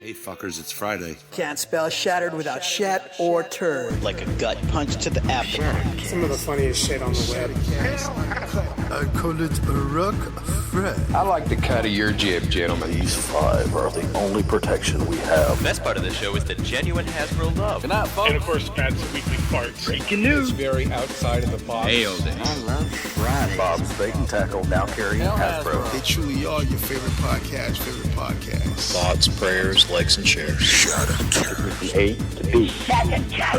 Hey fuckers, it's Friday. Can't spell shattered without shat or turd. Like a gut punch to the abdomen. Some of the funniest shit on the web. I call it a rock Fred. I like the cut of your jib, gentlemen. These five are the only protection we have. The best part of this show is the genuine Hasbro love. Good night, folks. And of course, Pat's weekly farts. Breaking news. It's very outside of the box. Hail day. I love Friday. Bob's Bait and Tackle, now carrying Hasbro. They truly are your favorite podcast. Thoughts, prayers, likes, and shares. The A to B. Uncut.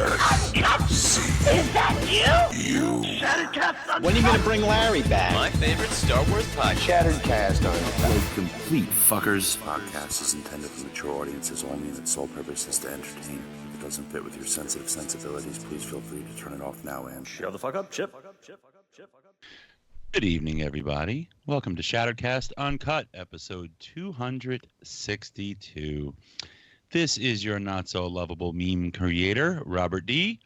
Is that you? When are you going to bring Larry back? My favorite Star Wars podcast. Shattered Cast Online. Complete fuckers. This podcast is intended for mature audiences only, and its sole purpose is to entertain. If it doesn't fit with your sensitive sensibilities, please feel free to turn it off now and Shut the fuck up, Chip. Good evening, everybody. Welcome to Shatteredcast Uncut, episode 262. This is your not-so-lovable meme creator, Robert D.,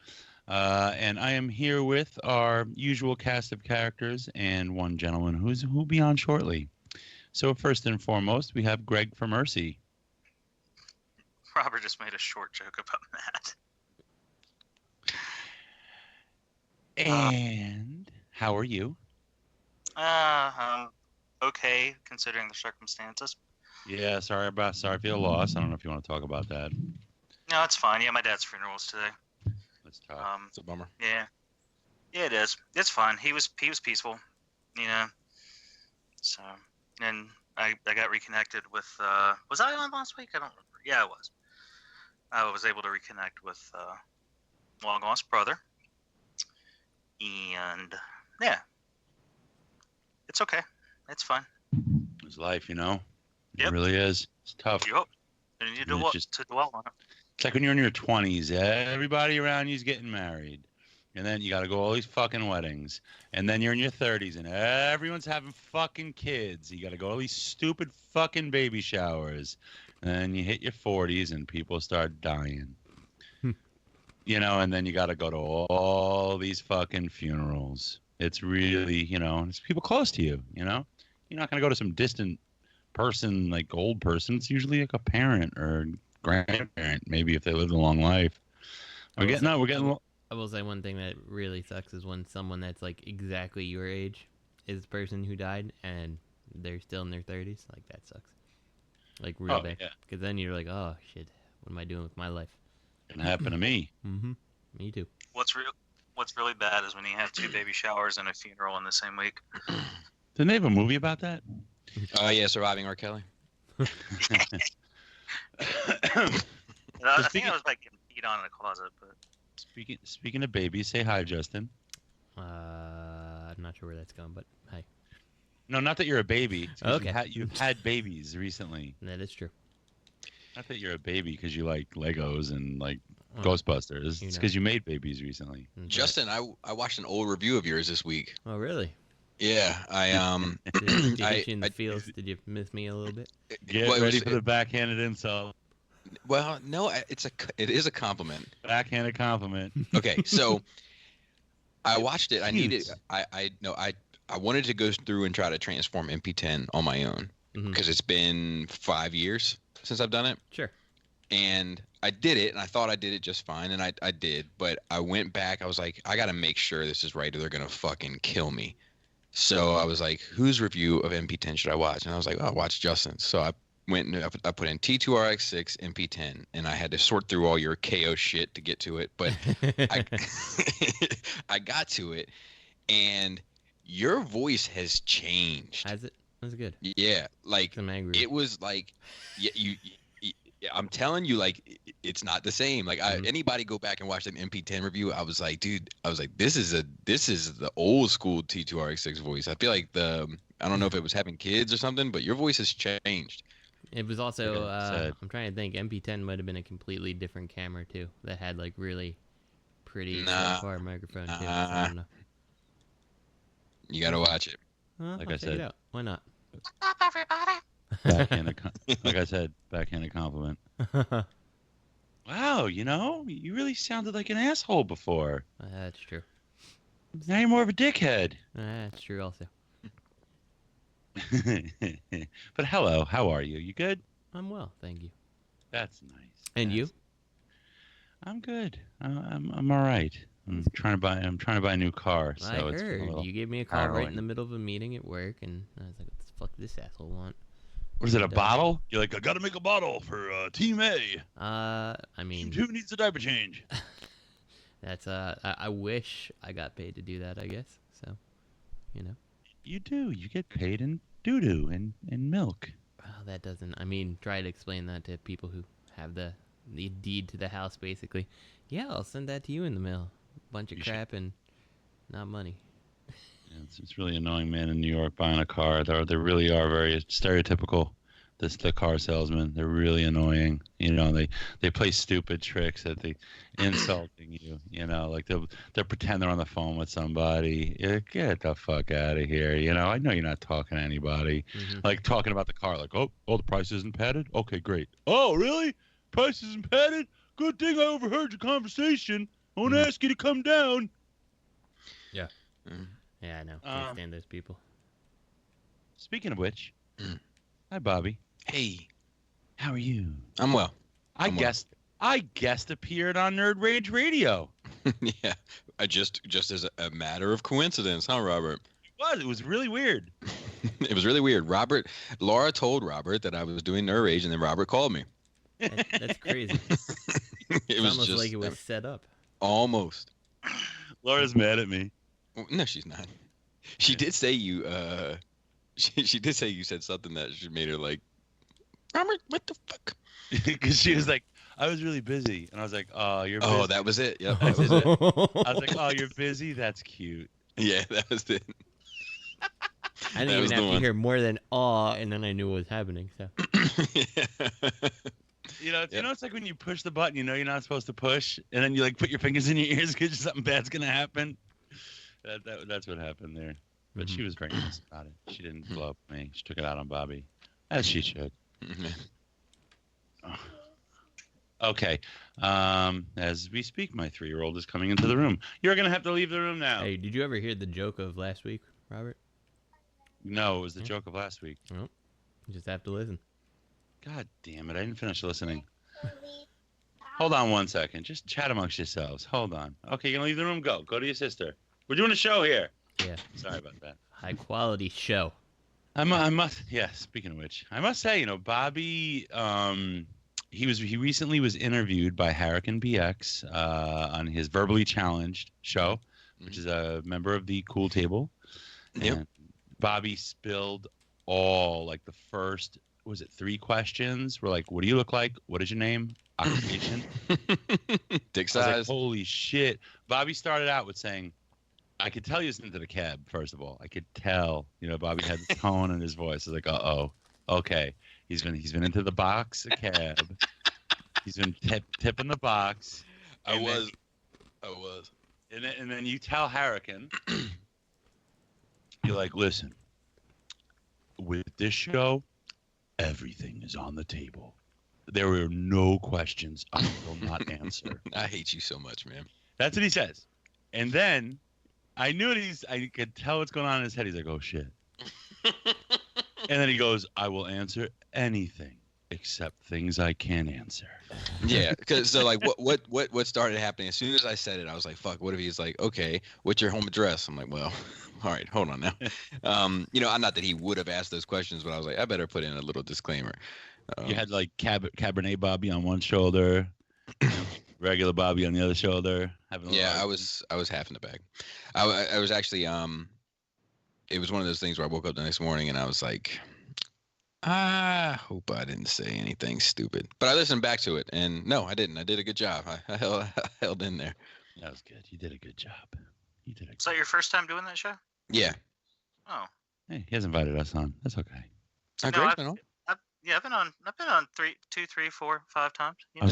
and I am here with our usual cast of characters and one gentleman who'll be on shortly. So first and foremost, we have Greg from Mercy. Robert just made a short joke about that. And how are you? Okay, considering the circumstances. Yeah, sorry for your loss. I don't know if you want to talk about that. No, it's fine. Yeah, my dad's funeral was today. That's tough. It's a bummer. Yeah, it is. It's fine. He was peaceful, you know. So, and I got reconnected with. Was I on last week? I don't remember. Yeah, I was. I was able to reconnect with long lost brother, and yeah, it's okay. It's fine. It's life, you know. It Yep. really is. It's tough. You need to dwell on it. It's like when you're in your 20s, everybody around you's getting married. And then you got to go all these fucking weddings. And then you're in your 30s and everyone's having fucking kids. You got to go all these stupid fucking baby showers. And then you hit your 40s and people start dying. You know, and then you got to go to all these fucking funerals. It's really, you know, it's people close to you, you know? You're not going to go to some distant person, like old person. It's usually like a parent or grandparent, maybe if they lived a long life. I will say one thing that really sucks is when someone that's like exactly your age is the person who died and they're still in their 30s. Like that sucks. Like real bad. Because then you're like, oh shit, what am I doing with my life? It happened to me. Mm-hmm. Me too. What's really bad is when you have two baby showers and a funeral in the same week. Didn't they have a movie about that? Yeah, Surviving R. Kelly. I think I was like getting beat on in a closet, but Speaking of babies, say hi, Justin. I'm not sure where that's going, but hi. No, not that you're a baby. Okay. You've had babies recently. That is true. Not that you're a baby because you like Legos and like Ghostbusters. It's because you made babies recently. Justin, I watched an old review of yours this week. Oh, really? Yeah, Did you hit you in the feels? Did you miss me a little bit? Get ready for the backhanded insult. Well, no, it is a compliment. Backhanded compliment. Okay, so I watched it. I wanted to go through and try to transform MP10 on my own because it's been 5 years since I've done it. Sure. And I did it, and I thought I did it just fine, and I did. But I went back. I was like, I got to make sure this is right or they're going to fucking kill me. So I was like, whose review of MP10 should I watch? And I was like, I'll watch Justin's. So I went and I put in T2RX6 MP10, and I had to sort through all your KO shit to get to it. But I got to it, and your voice has changed. Has it? That's good. Yeah, like I'm angry. It was like, I'm telling you, like it's not the same. Like anybody go back and watch an MP10 review, I was like, dude, this is the old school T2RX6 voice. I feel like I don't know if it was having kids or something, but your voice has changed. It was also I'm trying to think. MP10 might have been a completely different camera too that had like really pretty far microphone too. I don't know. You gotta watch it. Like I said, check it out. Why not? what's up, everybody? Like I said, backhanded compliment. Wow, you know, you really sounded like an asshole before. That's true. Now you're more of a dickhead. That's true also. But hello, how are you? You good? I'm well, thank you. That's nice. And you? I'm good. I'm all right. I'm trying to buy a new car. So I it's been a heard little you gave me a call harrowing. right in the middle of a meeting at work, and I was like, "What the fuck does this asshole want?" Was it a bottle? You're like, I got to make a bottle for Team A. I mean, Team 2 needs a diaper change. that's I wish I got paid to do that. I guess so. You know. You do. You get paid in doo-doo and milk. Oh, that doesn't. I mean, try to explain that to people who have the deed to the house, basically. Yeah, I'll send that to you in the mail. Bunch of crap and not money. Yeah, it's really annoying, man, in New York buying a car. They really are very stereotypical. The car salesman, they're really annoying. You know, they play stupid tricks at the insulting you. You know, like they'll pretend they're on the phone with somebody. Get the fuck out of here. You know, I know you're not talking to anybody. Like talking about the car, like, oh, the price isn't padded. Okay, great. Oh, really? Price isn't padded? Good thing I overheard your conversation. I want to ask you to come down. Yeah. Yeah, I know. Can't stand those people. Speaking of which, hi, Bobby. Hey. How are you? I'm well. I guest appeared on Nerd Rage Radio. Yeah. Just as a matter of coincidence, huh, Robert? It was really weird. It was really weird. Laura told Robert that I was doing Nerd Rage, and then Robert called me. That's crazy. It's almost just like it was set up. Almost. Laura's mad at me. No, she's not. She did say you. She did say you said something that made her like, Robert, what the fuck? Because she was like, I was really busy, and I was like, oh, you're busy. Oh, that was it. Yep. That was it. I was like, oh, you're busy. That's cute. Yeah, that was it. I didn't even have to hear more than aw, and then I knew what was happening. So. You know, it's like when you push the button, you know you're not supposed to push, and then you like put your fingers in your ears because something bad's gonna happen. That's what happened there. But she was very nice about it. She didn't blow up me. She took it out on Bobby, as she should. Okay. As we speak, my 3-year-old is coming into the room. You're gonna have to leave the room now. Hey, did you ever hear the joke of last week, Robert? No, it was the joke of last week. Nope. You just have to listen. God damn it! I didn't finish listening. Hold on 1 second. Just chat amongst yourselves. Hold on. Okay, you're gonna leave the room. Go to your sister. We're doing a show here. Yeah. Sorry about that. High quality show. I must. Yeah. Speaking of which, I must say, Bobby. He recently was interviewed by Harrican BX on his Verbally Challenged show, which is a member of the Cool Table. Yep. And Bobby spilled all like the first. Was it 3 questions? We're like, what do you look like? What is your name? Occupation? Dick I was size. like, holy shit. Bobby started out with saying, I could tell he was into the cab, first of all. I could tell. Bobby had the tone in his voice. I was like, uh-oh. Okay. He's been into the box, a cab. He's been tipping the box. I was. And then you tell Harrican, you're like, listen, with this show, everything is on the table. There are no questions I will not answer. I hate you so much, man. That's what he says. And then I could tell what's going on in his head. He's like, oh shit. And then he goes, I will answer anything except things I can answer. Yeah, because so like what started happening as soon as I said it, I was like, fuck, what if he's like, okay, what's your home address? I'm like, well, all right, hold on now. Not that he would have asked those questions, but I was like, I better put in a little disclaimer. You had like Cabernet Bobby on one shoulder, regular Bobby on the other shoulder. I was half in the bag. I was actually it was one of those things where I woke up the next morning and I was like, I hope I didn't say anything stupid. But I listened back to it, and no, I didn't. I did a good job. I held in there. That was good. You did a good job. Is that your first time doing that show? Yeah. Oh. Hey, he has invited us on. That's okay. I've been on 2, 3, 4, 5 times. I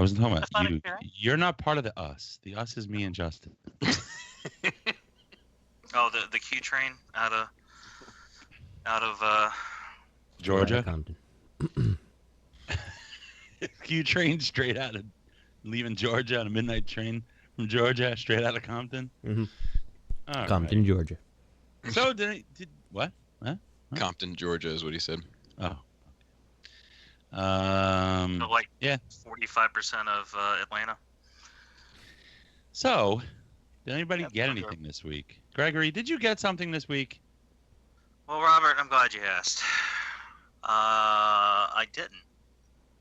wasn't talking about you. You're not part of the us. The us is me and Justin. Oh, the Q train out of Georgia. Compton. Q train straight out of leaving Georgia on a midnight train from Georgia straight out of Compton. Mm-hmm. Compton, Georgia. So did what? Huh? Compton, Georgia is what he said. Oh. So like Yeah. 45% of Atlanta. So, did anybody get anything this week? Gregory, did you get something this week? Well, Robert, I'm glad you asked. I didn't.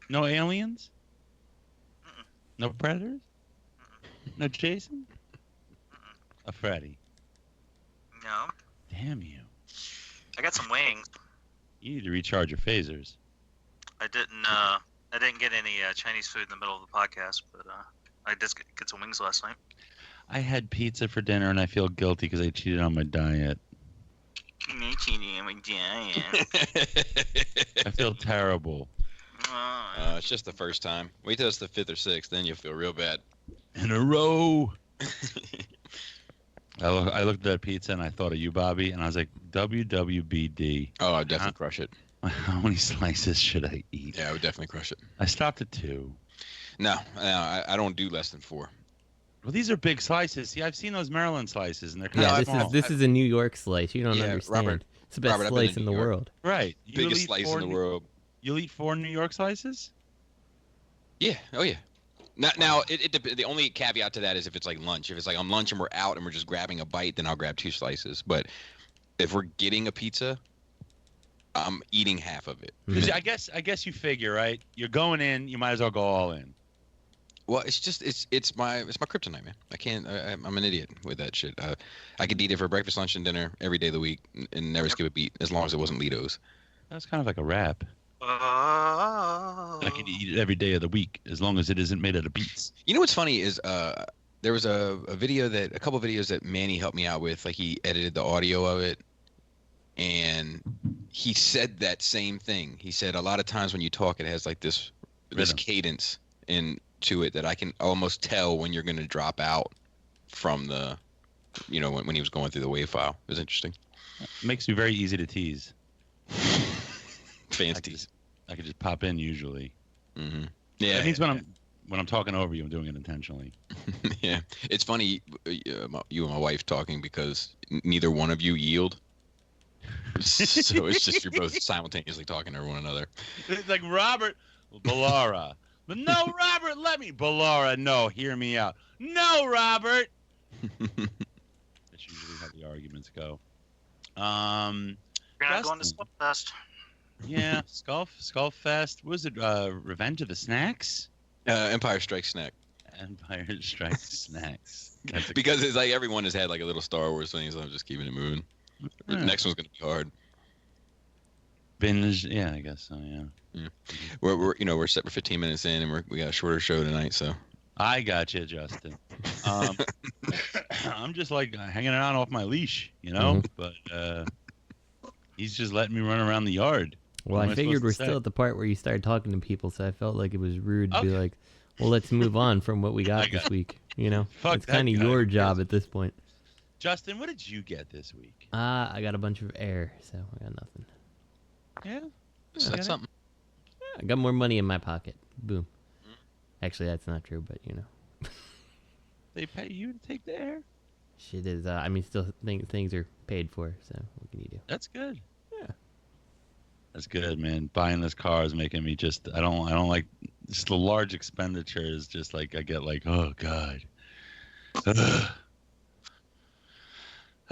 No aliens? No predators? No Jason? A Freddy? No. Damn you. I got some wings. You need to recharge your phasers. I didn't get any Chinese food in the middle of the podcast, but I did get some wings last night. I had pizza for dinner and I feel guilty because I cheated on my diet. Me cheating on my diet. I feel terrible. It's just the first time. Wait till it's the 5th or 6th, then you'll feel real bad. In a row. I looked at that pizza and I thought of you, Bobby, and I was like, WWBD. Oh, I'd definitely crush it. How many slices should I eat? Yeah, I would definitely crush it. I stopped at 2. No, I don't do less than 4. Well, these are big slices. See, I've seen those Maryland slices, and they're kind of small. This is a New York slice. You don't understand. Robert, it's the best Robert, slice in the world. Right. Biggest slice in the world. You'll eat 4 New York slices? Yeah. Oh, yeah. Now, the only caveat to that is if it's like lunch. If it's like I'm lunch and we're out and we're just grabbing a bite, then I'll grab 2 slices. But if we're getting a pizza, I'm eating half of it. I guess you figure, right? You're going in, you might as well go all in. Well, it's my kryptonite, man. I can't. I'm an idiot with that shit. I could eat it for breakfast, lunch, and dinner every day of the week, and never skip a beat as long as it wasn't Litos. That's kind of like a rap. I can eat it every day of the week as long as it isn't made out of beets. You know what's funny is there was a couple of videos that Manny helped me out with. Like he edited the audio of it, and he said that same thing. He said a lot of times when you talk, it has like this cadence into it that I can almost tell when you're going to drop out from the, when he was going through the WAV file. It was interesting. It makes me very easy to tease. Fans tease. I could just pop in usually. Mm-hmm. Yeah. That means when I'm talking over you, I'm doing it intentionally. Yeah. It's funny, you and my wife talking because neither one of you yield. So it's just you're both simultaneously talking to one another. It's like Robert Ballara. But no, Robert, let me. Ballara, no, hear me out. No, Robert. That's usually how the arguments go. You're not going to Skullfest. Yeah, Skullfest. What was it? Revenge of the Snacks? Empire Strikes Snack. Empire Strikes Snacks. Because it's like everyone has had like a little Star Wars thing, so I'm just keeping it moving. The next one's gonna be hard. Binge, yeah, I guess so. Yeah. We're set for 15 minutes in, and we got a shorter show tonight, so. I got you, Justin. I'm just like hanging out off my leash, But he's just letting me run around the yard. Well, I figured we're still at the part where you started talking to people, so I felt like it was rude to be like, well, let's move on from what we got this week. It's kind of your job at this point. Justin, what did you get this week? I got a bunch of air, so I got nothing. Yeah? That's something. I got more money in my pocket. Boom. Actually, that's not true, but They pay you to take the air? Shit is, still things are paid for, so what can you do? That's good. Yeah. That's good, man. Buying this car is making me just, I don't like, just the large expenditures, just like, I get like, oh, God.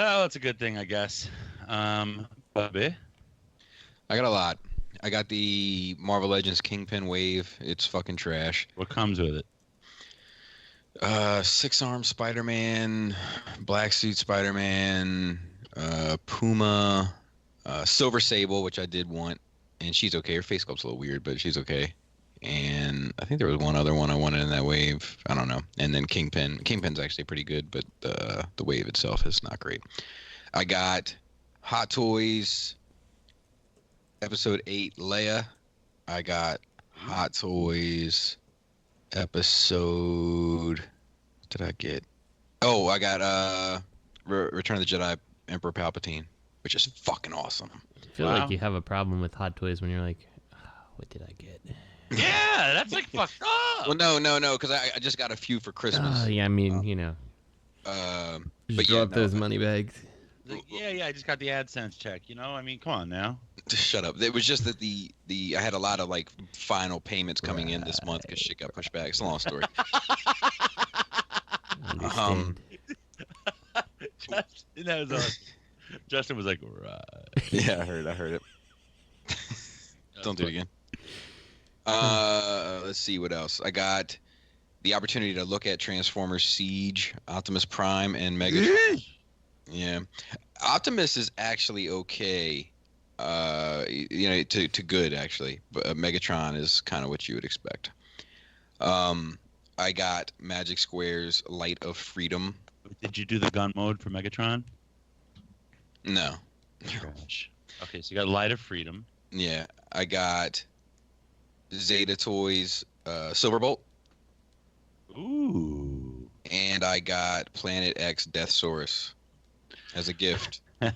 Oh, that's a good thing, I guess. Bobby? I got a lot. I got the Marvel Legends Kingpin Wave. It's fucking trash. What comes with it? 6-arm Spider-Man, Black Suit Spider-Man, Puma, Silver Sable, which I did want, and she's okay. Her face sculpt's a little weird, but she's okay. And I think there was one other one I wanted in that wave. I don't know. And then Kingpin. Kingpin's actually pretty good, but the wave itself is not great. I got Hot Toys Episode 8 Leia. I got Hot Toys Episode... What did I get? Oh, I got Return of the Jedi Emperor Palpatine, which is fucking awesome. I feel like you have a problem with Hot Toys when you're like, what did I get? Yeah, that's like fucked up. Well, no, because I just got a few for Christmas. Yeah, but drop those money bags. Like, yeah, I just got the AdSense check. You know, I mean, come on now. Shut up. It was just that the I had a lot of like final payments coming in this month because shit got pushed back. It's a long story. Justin, that was awesome. Justin was like, right. Yeah, I heard it. Don't do it again. Let's see what else. I got the opportunity to look at Transformers Siege, Optimus Prime, and Megatron. Yeah, Optimus is actually okay. To good actually, but Megatron is kind of what you would expect. I got Magic Square's Light of Freedom. Did you do the gun mode for Megatron? No. Gosh. Okay, so you got Light of Freedom. Yeah, I got Zeta Toys Silverbolt. Ooh. And I got Planet X Deathsaurus as a gift. What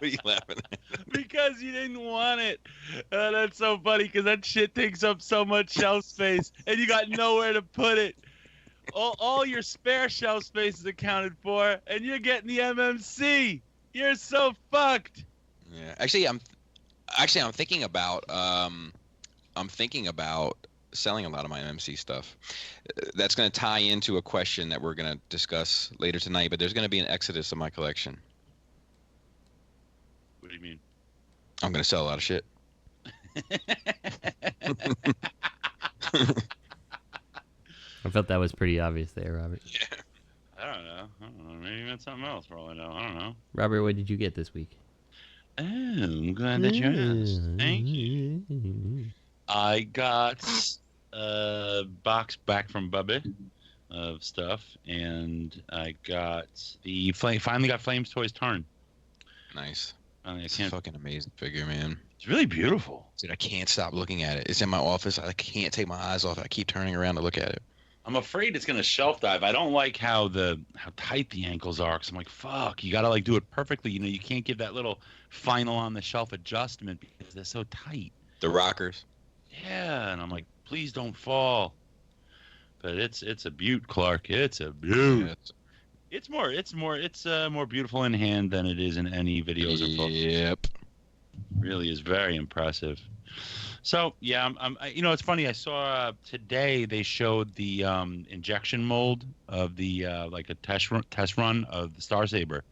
are you laughing at? Because you didn't want it. That's so funny because that shit takes up so much shelf space and you got nowhere to put it. All your spare shelf space is accounted for and you're getting the MMC. You're so fucked. Yeah. Actually I'm thinking about selling a lot of my MMC stuff. That's going to tie into a question that we're going to discuss later tonight, but there's going to be an exodus of my collection. What do you mean? I'm going to sell a lot of shit. I felt that was pretty obvious there, Robert. Yeah. I don't know. Maybe you meant something else for all I know. I don't know. Robert, what did you get this week? Oh, I'm glad that you asked. Thank you. I got a box back from Bubba of stuff, and I got finally got Flames Toys Tarn. Nice. It's a fucking amazing figure, man. It's really beautiful. Dude, I can't stop looking at it. It's in my office. I can't take my eyes off it. I keep turning around to look at it. I'm afraid it's gonna shelf dive. I don't like how tight the ankles are, because I'm like, fuck, you gotta like do it perfectly. You know, you can't give that little final on the shelf adjustment because they're so tight. The rockers. Yeah, and I'm like, please don't fall. But it's a beaut, Clark. It's a beaut. Yeah, it's more beautiful in hand than it is in any videos or photos. Yep. Really is very impressive. So yeah, it's funny. I saw today they showed the injection mold of the like a test run of the Star Saber,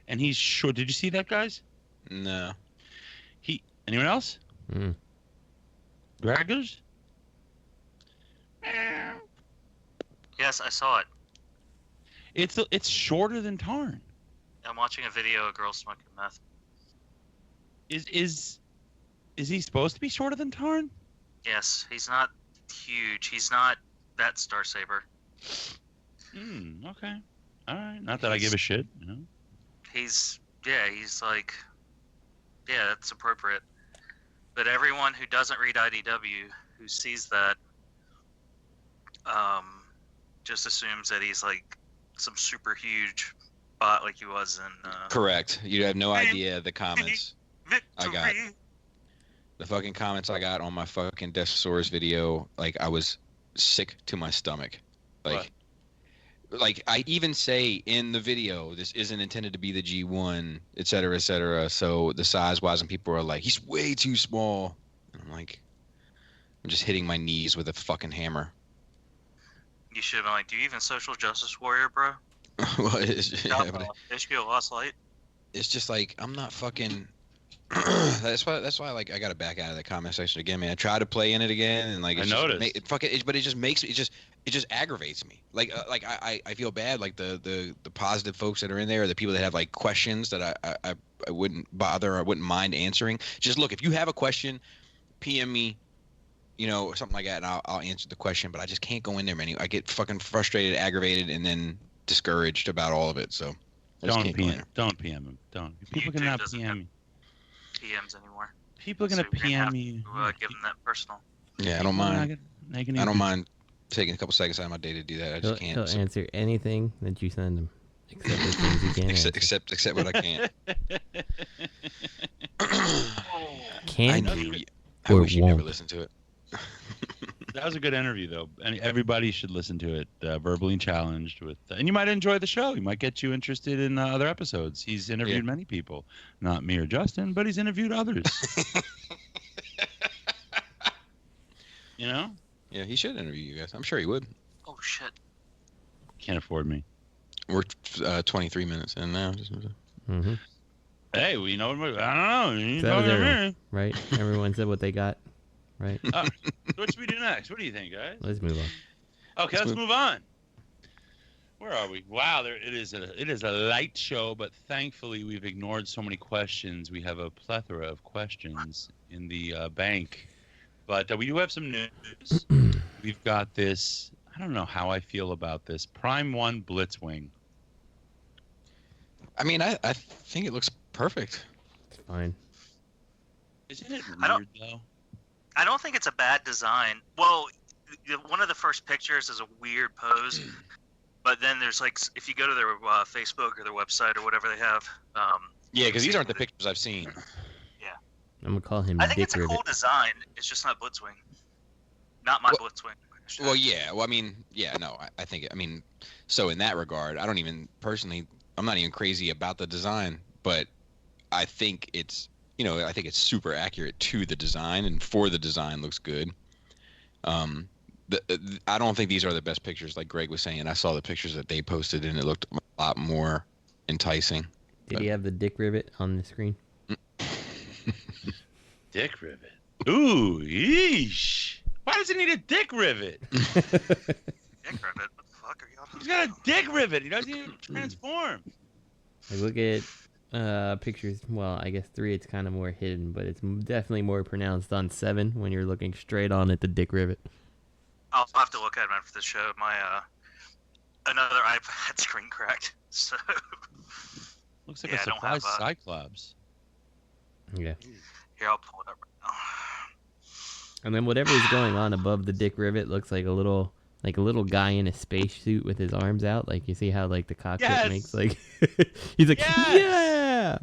and he's short. Did you see that, guys? No. Anyone else? Draggers? Yes, I saw it. It's shorter than Tarn. I'm watching a video of girls smoking meth. Is he supposed to be shorter than Tarn? Yes, he's not huge. He's not that Star Saber. Okay. All right. Not that I give a shit. You know? He's like, yeah, that's appropriate. But everyone who doesn't read IDW, who sees that, just assumes that he's like some super huge bot like he was in... Correct. You have no idea the comments I got. The fucking comments I got on my fucking Deathsaurus video, like I was sick to my stomach. Like I even say in the video, this isn't intended to be the G1, et cetera, so the size-wise, and people are like, he's way too small. And I'm like, I'm just hitting my knees with a fucking hammer. You should have been like, do you even social justice warrior, bro? Well, HBO Lost Light. It's just like, I'm not fucking... that's why like I gotta back out of the comment section again, man. I try to play in it again, and like I noticed. But it just makes it just aggravates me. Like I feel bad, like the positive folks that are in there, or the people that have like questions that I wouldn't bother, or I wouldn't mind answering. Just look, if you have a question, PM me, or something like that, and I'll answer the question. But I just can't go in there, man. I get fucking frustrated, aggravated, and then discouraged about all of it. So don't PM him. Don't. People cannot PM me. PMs anymore. People are gonna PM you. Give them that personal. Yeah, I don't mind. I don't mind taking a couple seconds out of my day to do that. I just can't. He'll answer anything that you send him, except the things he can't answer. Except what I can't. Can't. I wish you never listened to it. That was a good interview, though, and everybody should listen to it. Verbally challenged with, and you might enjoy the show. He might get you interested in other episodes. He's interviewed many people, not me or Justin, but he's interviewed others. You know? Yeah, he should interview you guys. I'm sure he would. Oh shit! Can't afford me. We're 23 minutes in now. Mm-hmm. Hey, well, you know, I don't know. You That was talking to everyone, me. right? Everyone said what they got, right? What should we do next? What do you think, guys? Let's move on. Okay, let's move on. Where are we? Wow, it is a light show, but thankfully we've ignored so many questions. We have a plethora of questions in the bank, but we do have some news. We've got this. I don't know how I feel about this Prime 1 Blitzwing. I mean, I think it looks perfect. It's fine. Isn't it weird, though? I don't think it's a bad design. Well, one of the first pictures is a weird pose, but then there's like, if you go to their Facebook or their website or whatever they have. Yeah, because these aren't the pictures I've seen. Yeah. I'm gonna call him. I think Dick it's a Rivet. cool design. It's just not Blitzwing. Not my Blitzwing. Well, yeah. Well, I mean, yeah, no. I think. I mean, so in that regard, I don't even personally. I'm not even crazy about the design, but I think it's. I think it's super accurate to the design, and for the design looks good. I don't think these are the best pictures, like Greg was saying. I saw the pictures that they posted, and it looked a lot more enticing. Did he have the Dick Rivet on the screen? Dick Rivet. Ooh, yeesh. Why does he need a dick rivet? Dick Rivet? What the fuck are y'all? He's got a dick rivet. He doesn't even transform. Like, look at pictures. Well, I guess 3 it's kind of more hidden, but it's definitely more pronounced on 7 when you're looking straight on at the Dick Rivet. I'll have to look at it after the show. My another iPad screen cracked, so looks like a surprise Cyclops. Yeah. Here, I'll pull it up right now. And then whatever is going on above the Dick Rivet looks like a little guy in a spacesuit with his arms out. Like, you see how like the cockpit makes like he's like, yeah,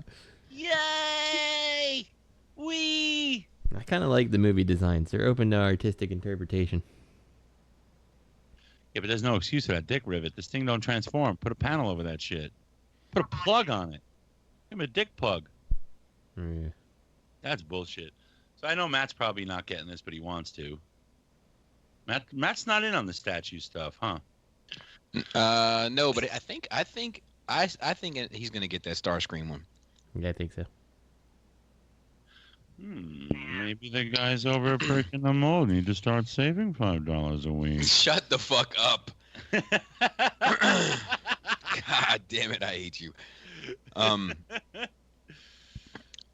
yay, wee. I kind of like the movie designs. They're open to artistic interpretation. Yeah, but there's no excuse for that dick rivet. This thing don't transform. Put a panel over that shit. Put a plug on it. Give him a dick plug. Yeah. That's bullshit. So I know Matt's probably not getting this, but he wants to. Matt's not in on the statue stuff, huh? No, but I think he's gonna get that Starscream one. Yeah, I think so. Maybe the guys over at Brick in the Mold need to start saving $5 a week. Shut the fuck up. God damn it, I hate you.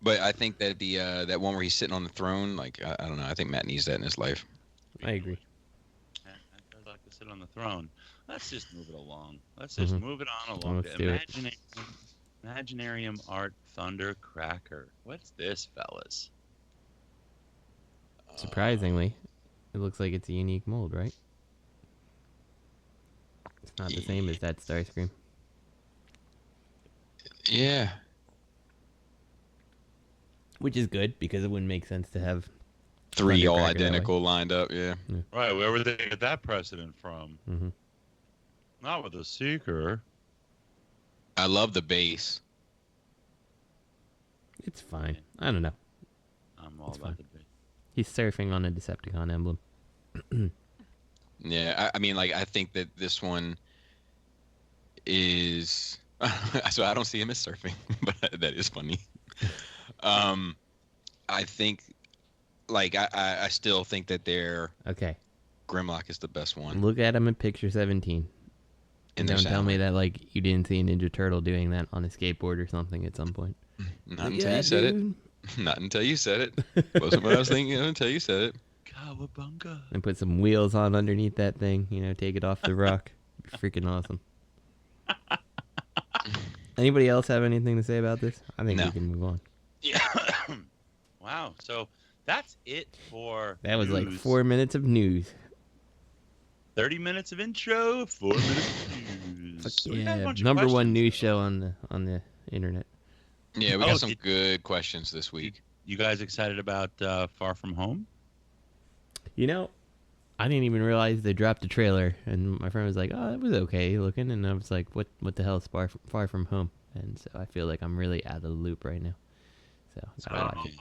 But I think that that one where he's sitting on the throne, like I don't know, I think Matt needs that in his life. I agree. Matt does like to sit on the throne. Let's just move it along. Let's just move it on along. Let's do it. Imaginarium Art Thundercracker. What's this, fellas? Surprisingly, it looks like it's a unique mold, right? It's not the same as that Starscream. Yeah. Which is good, because it wouldn't make sense to have 3 all Thundercracker identical lined up, yeah. Right, where would they get that precedent from? Mm-hmm. Not with a Seeker. I love the base. It's fine. I don't know. I'm all about the base. He's surfing on a Decepticon emblem. Yeah, I mean, like, I think that this one is... so I don't see him as surfing, but that is funny. I think, like, I still think that their Grimlock is the best one. Look at him in picture 17. And don't tell me that, like, you didn't see a Ninja Turtle doing that on a skateboard or something at some point. Not until you said it. Not until you said it. Wasn't what I was thinking until you said it. Cowabunga. And put some wheels on underneath that thing, take it off the rock. Freaking awesome. Anybody else have anything to say about this? I think we can move on. Yeah. Wow. So that's it for That was news. like 4 minutes of news. 30 minutes of intro, 4 minutes of news. So we got a bunch of Number one questions. news show on the internet. Yeah, we got some good questions this week. You guys excited about Far From Home? I didn't even realize they dropped the trailer, and my friend was like, "Oh, it was okay looking," and I was like, "What the hell is Far From Home?" And so I feel like I'm really out of the loop right now. So I gotta watch it.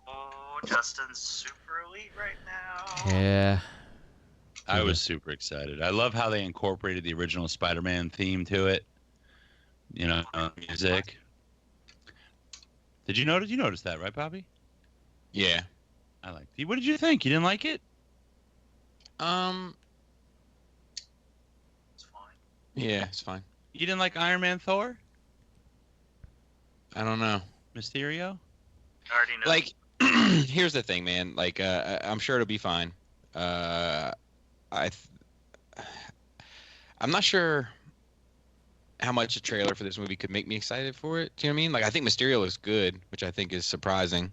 Oh, Justin's super elite right now. Yeah. I was super excited. I love how they incorporated the original Spider-Man theme to it. You know, music. Did you notice? You noticed that, right, Bobby? Yeah. I liked it. What did you think? You didn't like it? It's fine. Yeah, it's fine. You didn't like Iron Man Thor? I don't know. Mysterio? I already know. Like, here's the thing, man. Like, I'm sure it'll be fine. I'm not sure how much a trailer for this movie could make me excited for it. Do you know what I mean? Like, I think Mysterio looks good, which I think is surprising.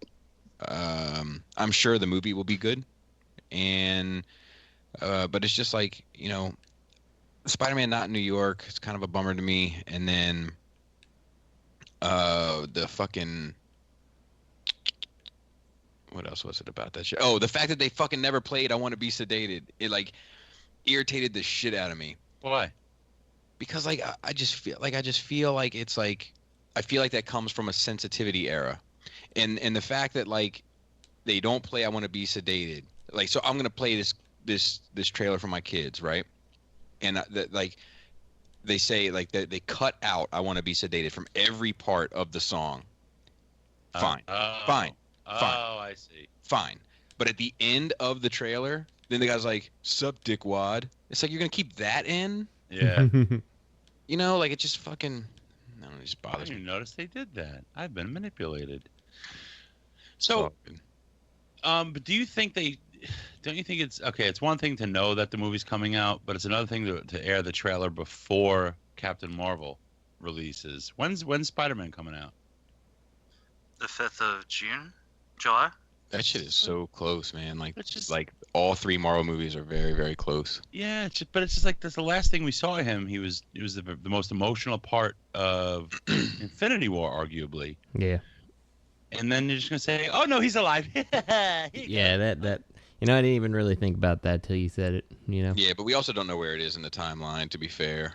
I'm sure the movie will be good, and but it's just like, you know, Spider-Man not in New York. It's kind of a bummer to me. And then the fucking, what else was it about that shit? Oh, the fact that they fucking never played I Want to Be Sedated. It like irritated the shit out of me. Why? Because like I just feel like it's like, I feel like that comes from a sensitivity era. And the fact that like they don't play I Want to Be Sedated. Like, so I'm going to play this trailer for my kids, right? And like they say like they cut out I Want to Be Sedated from every part of the song. Fine. Fine. Oh, I see. Fine. But at the end of the trailer, then the guy's like, "Sup, dickwad." It's like, you're going to keep that in? Yeah. You know, like, it just fucking, no, it just I bothers didn't me. notice they did that. I've been manipulated. So, but do you think don't you think it's, okay, it's one thing to know that the movie's coming out, but it's another thing to air the trailer before Captain Marvel releases. When's Spider-Man coming out? The 5th of July? That shit is so close, man. Like, It's just- like all three Marvel movies are very, very close. Yeah, but it's just like that's the last thing we saw of him. It was the most emotional part of Infinity War, arguably. Yeah. And then you're just gonna say, "Oh no, he's alive." Yeah, that. You know, I didn't even really think about that till you said it. You know. Yeah, but we also don't know where it is in the timeline, to be fair.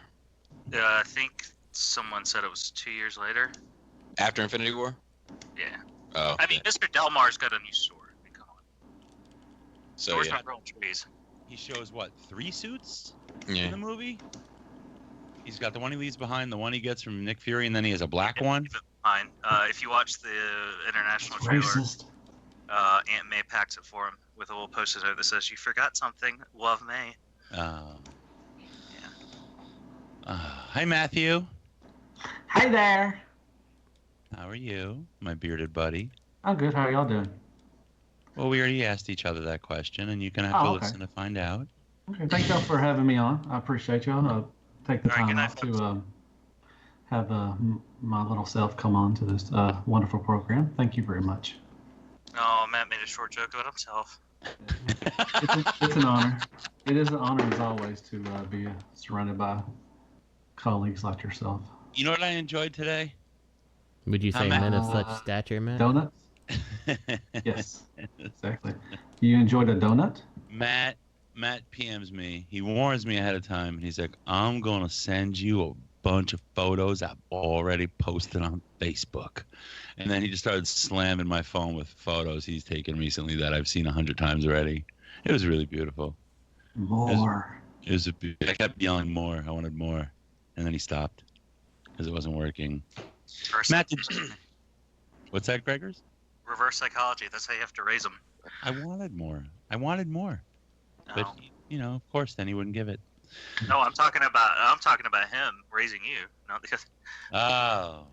Yeah, I think someone said it was 2 years later. After Infinity War? Yeah. Oh. I mean, Mr. Delmar's got a new sword. I mean, come on. So, Swords yeah. not growing trees. He shows what, 3 suits Yeah. in the movie? He's got the one he leaves behind, the one he gets from Nick Fury, and then he has a black one. Fine. If you watch the international trailer, Aunt May packs it for him with a little post-it note that says, "You forgot something. Love May." Oh. Yeah. Hi, Matthew. Hi there. How are you, my bearded buddy? I'm good. How are y'all doing? Well, we already asked each other that question, and you're going to have to listen to find out. Okay, thank y'all for having me on. I appreciate y'all. I'll take the time off to have my little self come on to this wonderful program. Thank you very much. Oh, Matt made a short joke about himself. It's an honor. It is an honor, as always, to be surrounded by colleagues like yourself. You know what I enjoyed today? Would you say men of such stature, Matt? Donuts? Yes, exactly. You enjoyed a donut? Matt PMs me. He warns me ahead of time, and he's like, "I'm going to send you a bunch of photos I've already posted on Facebook." And then he just started slamming my phone with photos he's taken recently that I've seen 100 times already. It was really beautiful. More. I kept yelling more. I wanted more. And then he stopped because it wasn't working. Matt, what's that, Gregors? Reverse psychology. That's how you have to raise them. I wanted more. No. But, you know, of course, then he wouldn't give it. No, I'm talking about him raising you, not because. Oh.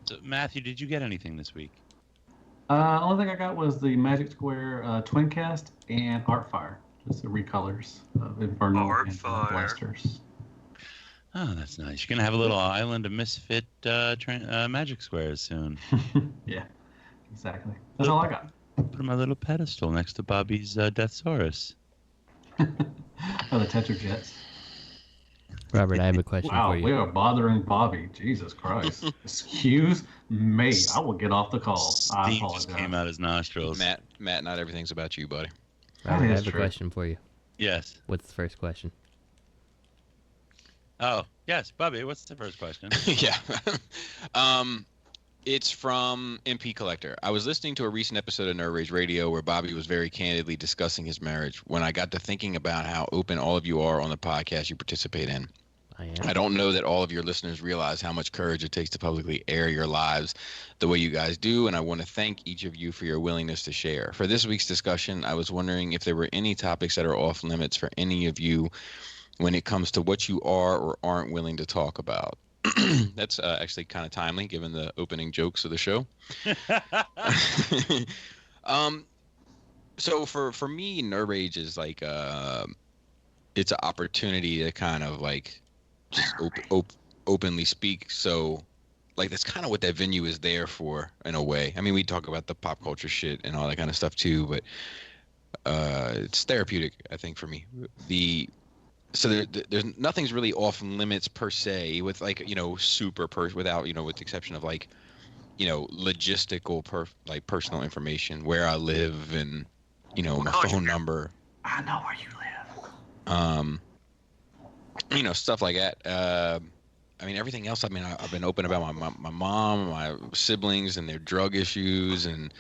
So, Matthew, did you get anything this week? Only thing I got was the Magic Square Twincast and Artfire. Just the recolors of Inferno and Blasters. Oh, that's nice. You're going to have a little island of misfit Magic Squares soon. Yeah, exactly. That's all I got. Put my little pedestal next to Bobby's Deathsaurus. Oh, the Tetrajets. Robert, I have a question wow, for you. We are bothering Bobby. Jesus Christ. Excuse me. I will get off the call. I Steam apologize. just came out his nostrils. Matt, not everything's about you, buddy. Robert, I have a question for you. Yes. What's the first question? Oh, yes, Bubby, what's the first question? Yeah. It's from MP Collector. I was listening to a recent episode of Nerd Rage Radio where Bobby was very candidly discussing his marriage. When I got to thinking about how open all of you are on the podcast you participate in, I don't know that all of your listeners realize how much courage it takes to publicly air your lives the way you guys do, and I want to thank each of you for your willingness to share. For this week's discussion, I was wondering if there were any topics that are off limits for any of you when it comes to what you are or aren't willing to talk about. That's actually kind of timely given the opening jokes of the show. So for me, Nerd Rage is like it's an opportunity to kind of like just openly speak. So like that's kind of what that venue is there for in a way. I mean, we talk about the pop culture shit and all that kind of stuff too, but it's therapeutic, I think, for me. So there's nothing's really off limits per se, with like, you know, without, you know, with the exception of like, you know, logistical personal information, where I live and, you know, my phone number. I know where you live. You know, stuff like that. I mean, everything else. I mean, I've been open about my mom, my siblings, and their drug issues, and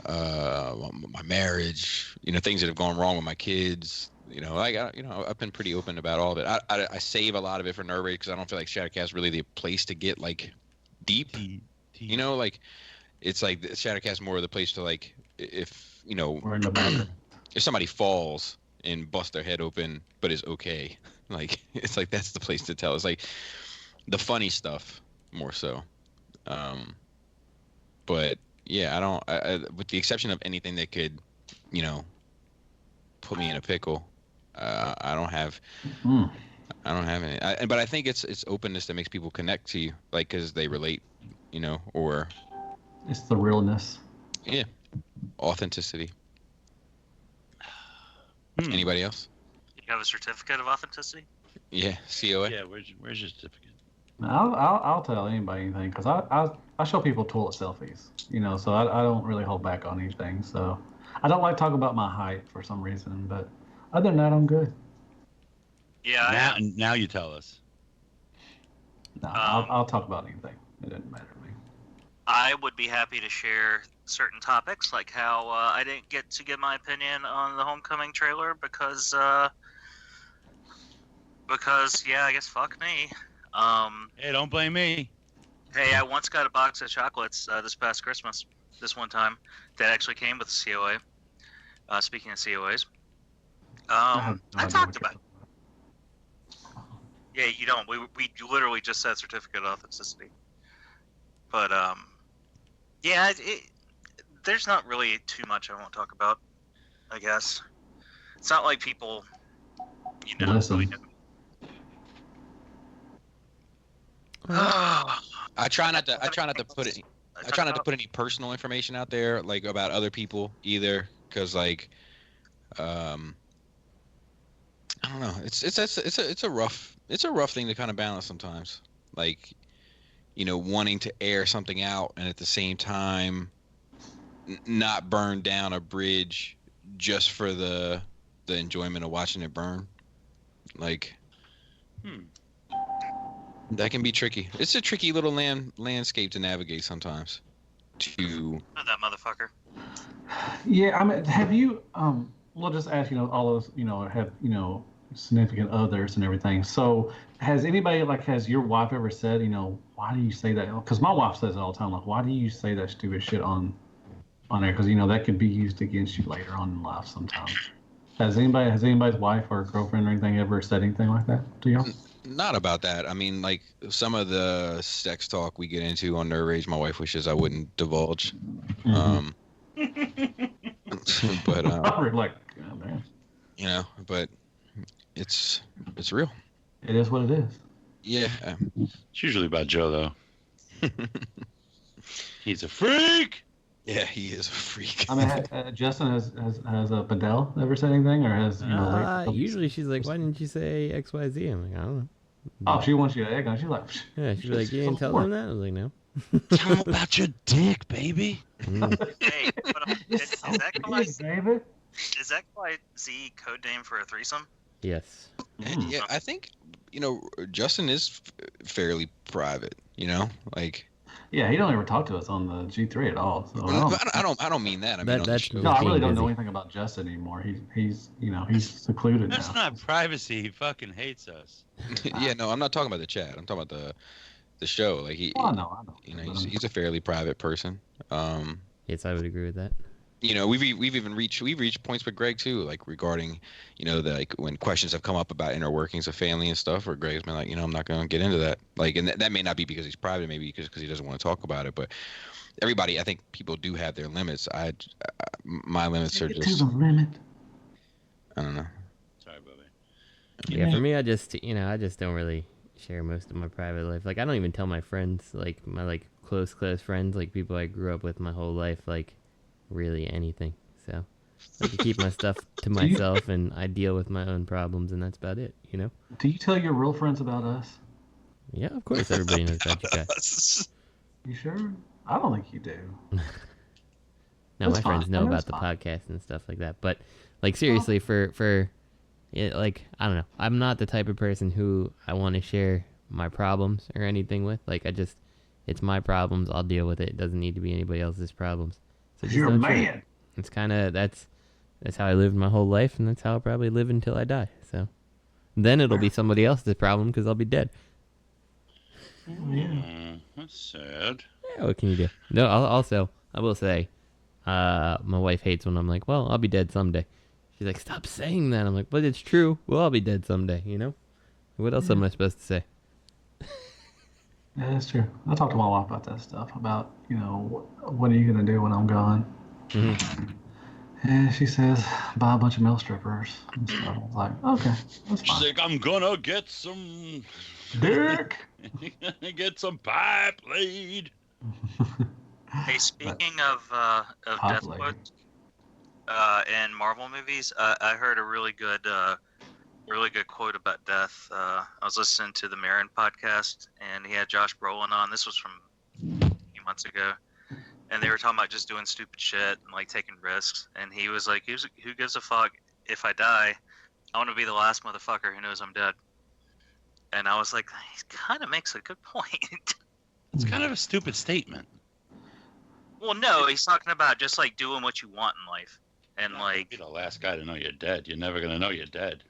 my marriage. You know, things that have gone wrong with my kids. You know, I've been pretty open about all of it. I save a lot of it for Nerd Rage because I don't feel like Shattercast is really the place to get like deep. You know, like it's like Shattercast is more of the place to like if you know if somebody falls and bust their head open but is okay, like it's like that's the place to tell. It's like the funny stuff more so. But yeah, I with the exception of anything that could, you know, put me in a pickle. I don't have any. But I think it's openness that makes people connect to you, like because they relate, you know, or it's the realness. Yeah, authenticity. Anybody else? You have a certificate of authenticity? Yeah, COA. Yeah, where's your certificate? I'll tell anybody anything because I show people toilet selfies, you know, so I don't really hold back on anything. So I don't like talking about my height for some reason, but other than that, I'm good. Yeah. Now you tell us. No, I'll talk about anything. It doesn't matter to me. I would be happy to share certain topics, like how I didn't get to give my opinion on the Homecoming trailer because yeah, I guess fuck me. Hey, don't blame me. Hey, I once got a box of chocolates this past Christmas. This one time that actually came with a COA. Speaking of COAs, I talked about it. Yeah, you don't. We literally just said certificate of authenticity. But yeah, there's not really too much I won't talk about. I guess it's not like people, you know, really know. I try not to put any personal information out there, like about other people either, because like, I don't know. It's a rough thing to kind of balance sometimes. Like, you know, wanting to air something out and at the same time not burn down a bridge just for the enjoyment of watching it burn. Like, that can be tricky. It's a tricky little landscape to navigate sometimes. That motherfucker. Yeah, I mean, have you? We'll just ask, you know, all those, you know, have, you know, significant others and everything. So, has anybody, like, has your wife ever said, you know, why do you say that? Because my wife says it all the time, like, why do you say that stupid shit on there? Because, you know, that could be used against you later on in life sometimes. Has anybody's wife or girlfriend or anything ever said anything like that to y'all? Not about that. I mean, like, some of the sex talk we get into on Nerd Rage, my wife wishes I wouldn't divulge. But like, oh, man. You know, but it's real. It is what it is. Yeah. It's usually about Joe, though. He's a freak. Yeah, he is a freak. I mean, Justin, has Bedell ever said anything, or has, you know? Usually she's like, why didn't you say XYZ? I'm like, I don't know. Oh, she wants you to egg on. She's like, yeah, she's like, you didn't tell them that? I was like, no. Tell them about your dick, baby. Hey, is that baby. Is that quite Z code name for a threesome? Yes. Yeah, I think Justin is fairly private. Like. Yeah, he don't ever talk to us on the G3 at all. So I don't mean that. I mean on the show. No, I really don't know anything about Justin anymore. He's secluded That's now. not privacy. He fucking hates us. Yeah, no, I'm not talking about the chat. I'm talking about the show. Like I know. He's a fairly private person. Yes, I would agree with that. We've reached points with Greg too, like regarding, when questions have come up about inner workings of family and stuff, where Greg's been like, I'm not going to get into that. Like, and that may not be because he's private, maybe because he doesn't want to talk about it. But everybody, I think people do have their limits. My limits are just to the limit. I don't know. Sorry, Bobby. Yeah, for me, I just don't really share most of my private life. Like, I don't even tell my friends, like my close friends, like people I grew up with my whole life, like really anything. So I can keep my stuff to myself, and I deal with my own problems, and that's about it. Do you tell your real friends about us? Yeah, of course. Everybody knows about you guys. You sure? I don't think you do. No, my friends know about the podcast and stuff like that. But like seriously, for like I don't know, I'm not the type of person who I want to share my problems or anything with. Like it's my problems. I'll deal with it. It doesn't need to be anybody else's problems. So you're a man. It's kind of that's how I lived my whole life, and that's how I'll probably live until I die. So then it'll be somebody else's problem because I'll be dead. Yeah, that's sad. Yeah, what can you do? No, I will say, my wife hates when I'm like, well, I'll be dead someday. She's like, stop saying that. I'm like, but it's true. Well, I'll be dead someday. What else am I supposed to say? Yeah, that's true. I talked to my wife about that stuff. About what are you gonna do when I'm gone? Mm-hmm. And she says, buy a bunch of male strippers. And so I was like, okay, that's fine. She's like, I'm gonna get some dick. Get some pipe laid. Hey, speaking of death quotes in Marvel movies, I heard a really good quote about death. I was listening to the Marin podcast, and he had Josh Brolin on. This was from a few months ago, and they were talking about just doing stupid shit and like taking risks. And he was like, "Who gives a fuck if I die? I want to be the last motherfucker who knows I'm dead." And I was like, he kind of makes a good point. It's kind of a stupid statement. Well, no, he's talking about just like doing what you want in life, and like you're the last guy to know you're dead. You're never gonna know you're dead.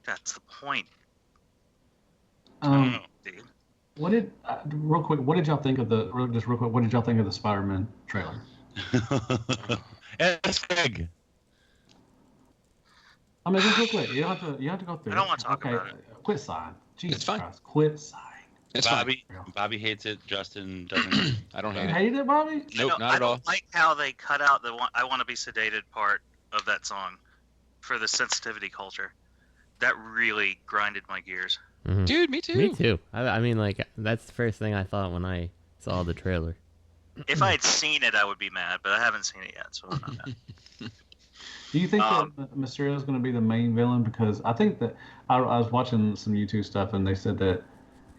That's the point. I don't know. Dude. What did real quick? What did y'all think of What did y'all think of the Spider-Man trailer? Ask Greg. I mean, just real quick. You have to go through. I don't want to talk about it. Quit sighing. Jesus It's fine. Christ. Quit sighing. It's Bobby. Bobby hates it. Justin doesn't. I don't You hate it. hate it, Bobby? Nope, not at all. I don't like how they cut out the "I want to be sedated" part of that song for the sensitivity culture. That really grinded my gears. Mm-hmm. Dude, me too. Me too. I mean, like, that's the first thing I thought when I saw the trailer. If I had seen it, I would be mad, but I haven't seen it yet, so I'm not mad. Do you think that Mysterio is going to be the main villain? Because I think that I was watching some YouTube stuff, and they said that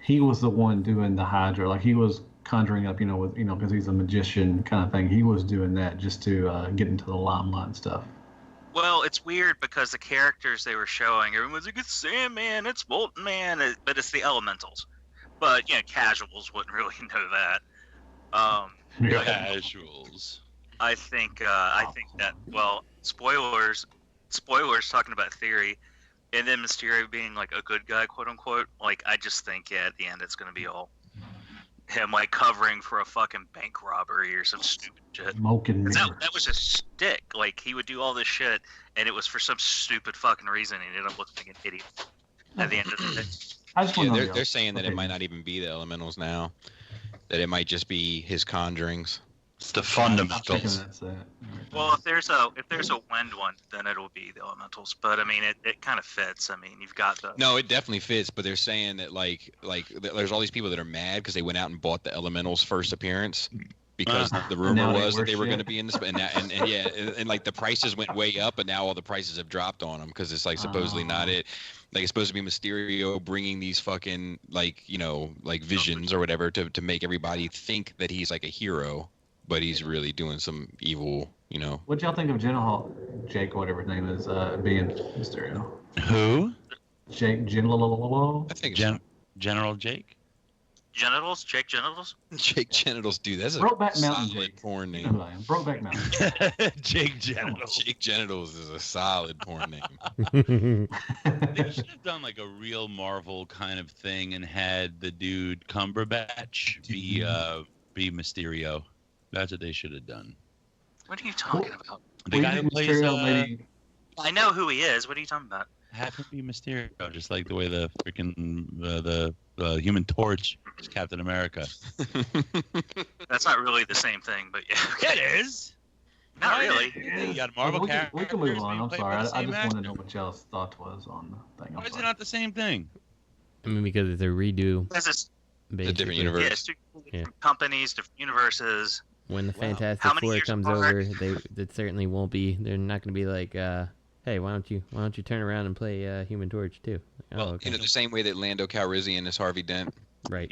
he was the one doing the Hydra. Like, he was conjuring up, because he's a magician kind of thing. He was doing that just to get into the limelight and stuff. Well, it's weird because the characters they were showing, everyone's like, it's Sandman, it's Bolton Man, but it's the Elementals. But, casuals wouldn't really know that. Casuals. I think that, well, spoilers talking about theory, and then Mysterio being like a good guy, quote unquote. Like, I just think, at the end it's going to be all him like covering for a fucking bank robbery or some stupid shit. That was a stick. Like, he would do all this shit, and it was for some stupid fucking reason. He ended up looking like an idiot at the end of the day. They're saying that it might not even be the elementals now. That it might just be his conjurings. It's the fundamentals. Well, if there's a wind one, then it'll be the elementals. But I mean, it kind of fits. I mean, you've got the. No, it definitely fits. But they're saying that like there's all these people that are mad because they went out and bought the elementals' first appearance because the rumor was that they were going to be in this, and like the prices went way up, and now all the prices have dropped on them because it's like supposedly not it. Like, it's supposed to be Mysterio bringing these fucking like visions or whatever to make everybody think that he's like a hero. But he's really doing some evil, What y'all think of Jake, whatever his name is, being Mysterio. Who? Jake General. I think General Jake. Genitals? Jake Genitals? Jake Genitals, dude. That's a Brokeback Mountain solid Jake. porn You name. know who I am. Brokeback Mountain. Jake Genitals. Jake Genitals is a solid porn name. They should have done like a real Marvel kind of thing and had the dude Cumberbatch be Mysterio. That's what they should have done. What are you talking about? The guy who plays I know who he is. What are you talking about? have him be Mysterio, just like the way the freaking the Human Torch is Captain America. That's not really the same thing, but yeah. Okay. It is. Not really. You got Marvel characters. We can move on. I'm sorry. I just want actor. to know what y'all's thought was on the thing. Why is it not the same thing? I mean, because it's a redo. It's a different universe. Yeah, it's two different companies, different universes. When the How Fantastic many Four years comes apart? over, it certainly won't be. They're not going to be like, hey, why don't you turn around and play Human Torch too? Well, okay. the same way that Lando Calrissian is Harvey Dent. Right.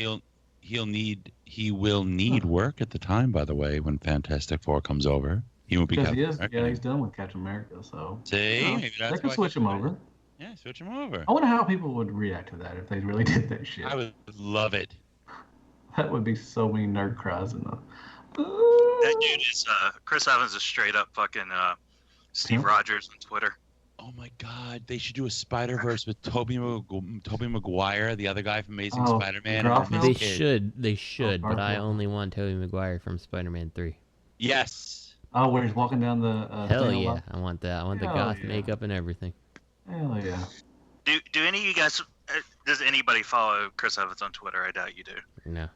He will need work at the time. By the way, when Fantastic Four comes over, he won't be. Because Captain he is. America. Yeah, he's done with Captain America. So See, maybe that's they can why switch he's him doing over. it. Yeah, switch him over. I wonder how people would react to that if they really did that shit. I would love it. That would be so many nerd cries in the. That dude is Chris Evans is straight up fucking Steve Rogers on Twitter. Oh my God! They should do a Spider-Verse with Tobey Maguire, the other guy from Amazing Spider-Man. They should, but I Garfield. only want Tobey Maguire from Spider-Man 3. Yes. Oh, where he's walking down the. Hell thing yeah, along- I want that. I want the Hell goth yeah. makeup and everything. Hell yeah. Do any of you guys? Does anybody follow Chris Evans on Twitter? I doubt you do. No.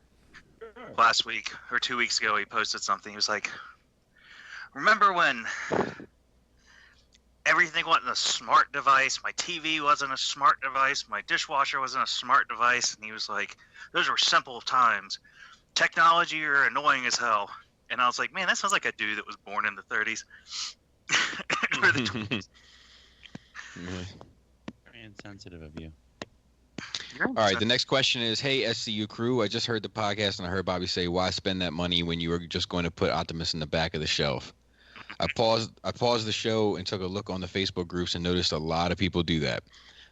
Last week or 2 weeks ago, he posted something. He was like, "Remember when everything wasn't a smart device? My TV wasn't a smart device. My dishwasher wasn't a smart device." And he was like, "Those were simple times. Technology are annoying as hell." And I was like, "Man, that sounds like a dude that was born in the 30s." Or the 20s. Very insensitive of you. All right, the next question is, hey, SCU crew, I just heard the podcast and I heard Bobby say, why spend that money when you were just going to put Optimus in the back of the shelf? I paused the show and took a look on the Facebook groups and noticed a lot of people do that.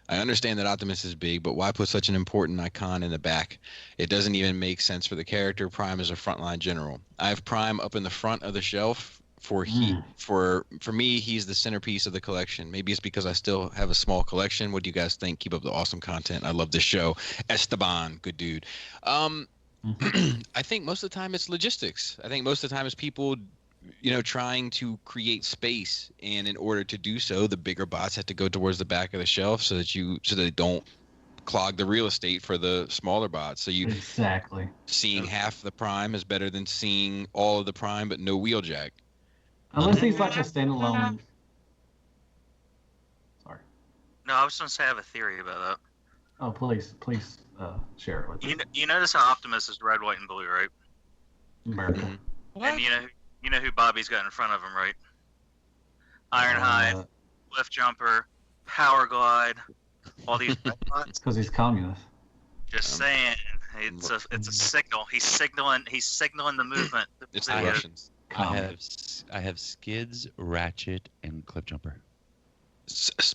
I understand that Optimus is big, but why put such an important icon in the back? It doesn't even make sense for the character. Prime is a frontline general. I have Prime up in the front of the shelf. For me, he's the centerpiece of the collection. Maybe it's because I still have a small collection. What do you guys think? Keep up the awesome content. I love this show. Esteban, good dude. I think most of the time it's logistics. I think most of the time it's people, trying to create space, and in order to do so, the bigger bots have to go towards the back of the shelf so that they don't clog the real estate for the smaller bots. So exactly seeing half the Prime is better than seeing all of the Prime but no Wheeljack. Unless he's like a standalone. Sorry. No, I was going to say I have a theory about that. Oh, please, share it with me. You notice how Optimus is red, white, and blue, right? America. And you know who Bobby's got in front of him, right? Ironhide, Cliff Jumper, Power Glide, all these red bots. Because he's communist. Just saying, it's a signal. He's signaling the movement. It's the Russians. I have Skids, Ratchet, and Cliff Jumper.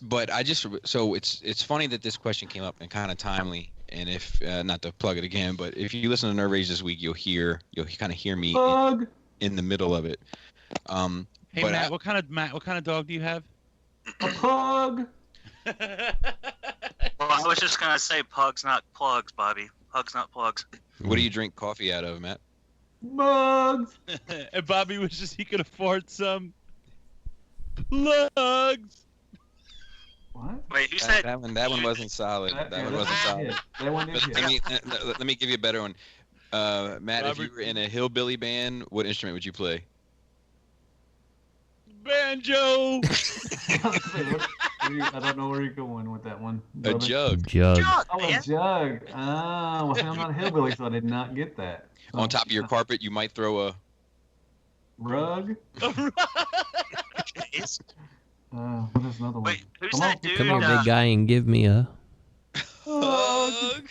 But it's funny that this question came up and kind of timely. And if not to plug it again, but if you listen to Nerve Rage this week, you'll kind of hear me in the middle of it. Hey but Matt, what kind of dog do you have? A pug. Well, I was just gonna say pugs, not plugs, Bobby. Pugs, not plugs. What do you drink coffee out of, Matt? Bugs. And Bobby wishes he could afford some plugs. What? Wait, who said that one? That one wasn't solid. That one wasn't solid. That one is Let me give you a better one. Matt, if you were in a hillbilly band, what instrument would you play? Banjo. I don't know where you're going with that one. A jug. Oh, a jug. Well, see, I'm not a hillbilly, so I did not get that. On top of your carpet, you might throw a rug. What is another one? Wait, who's that dude? Come here, big guy, and give me a hug.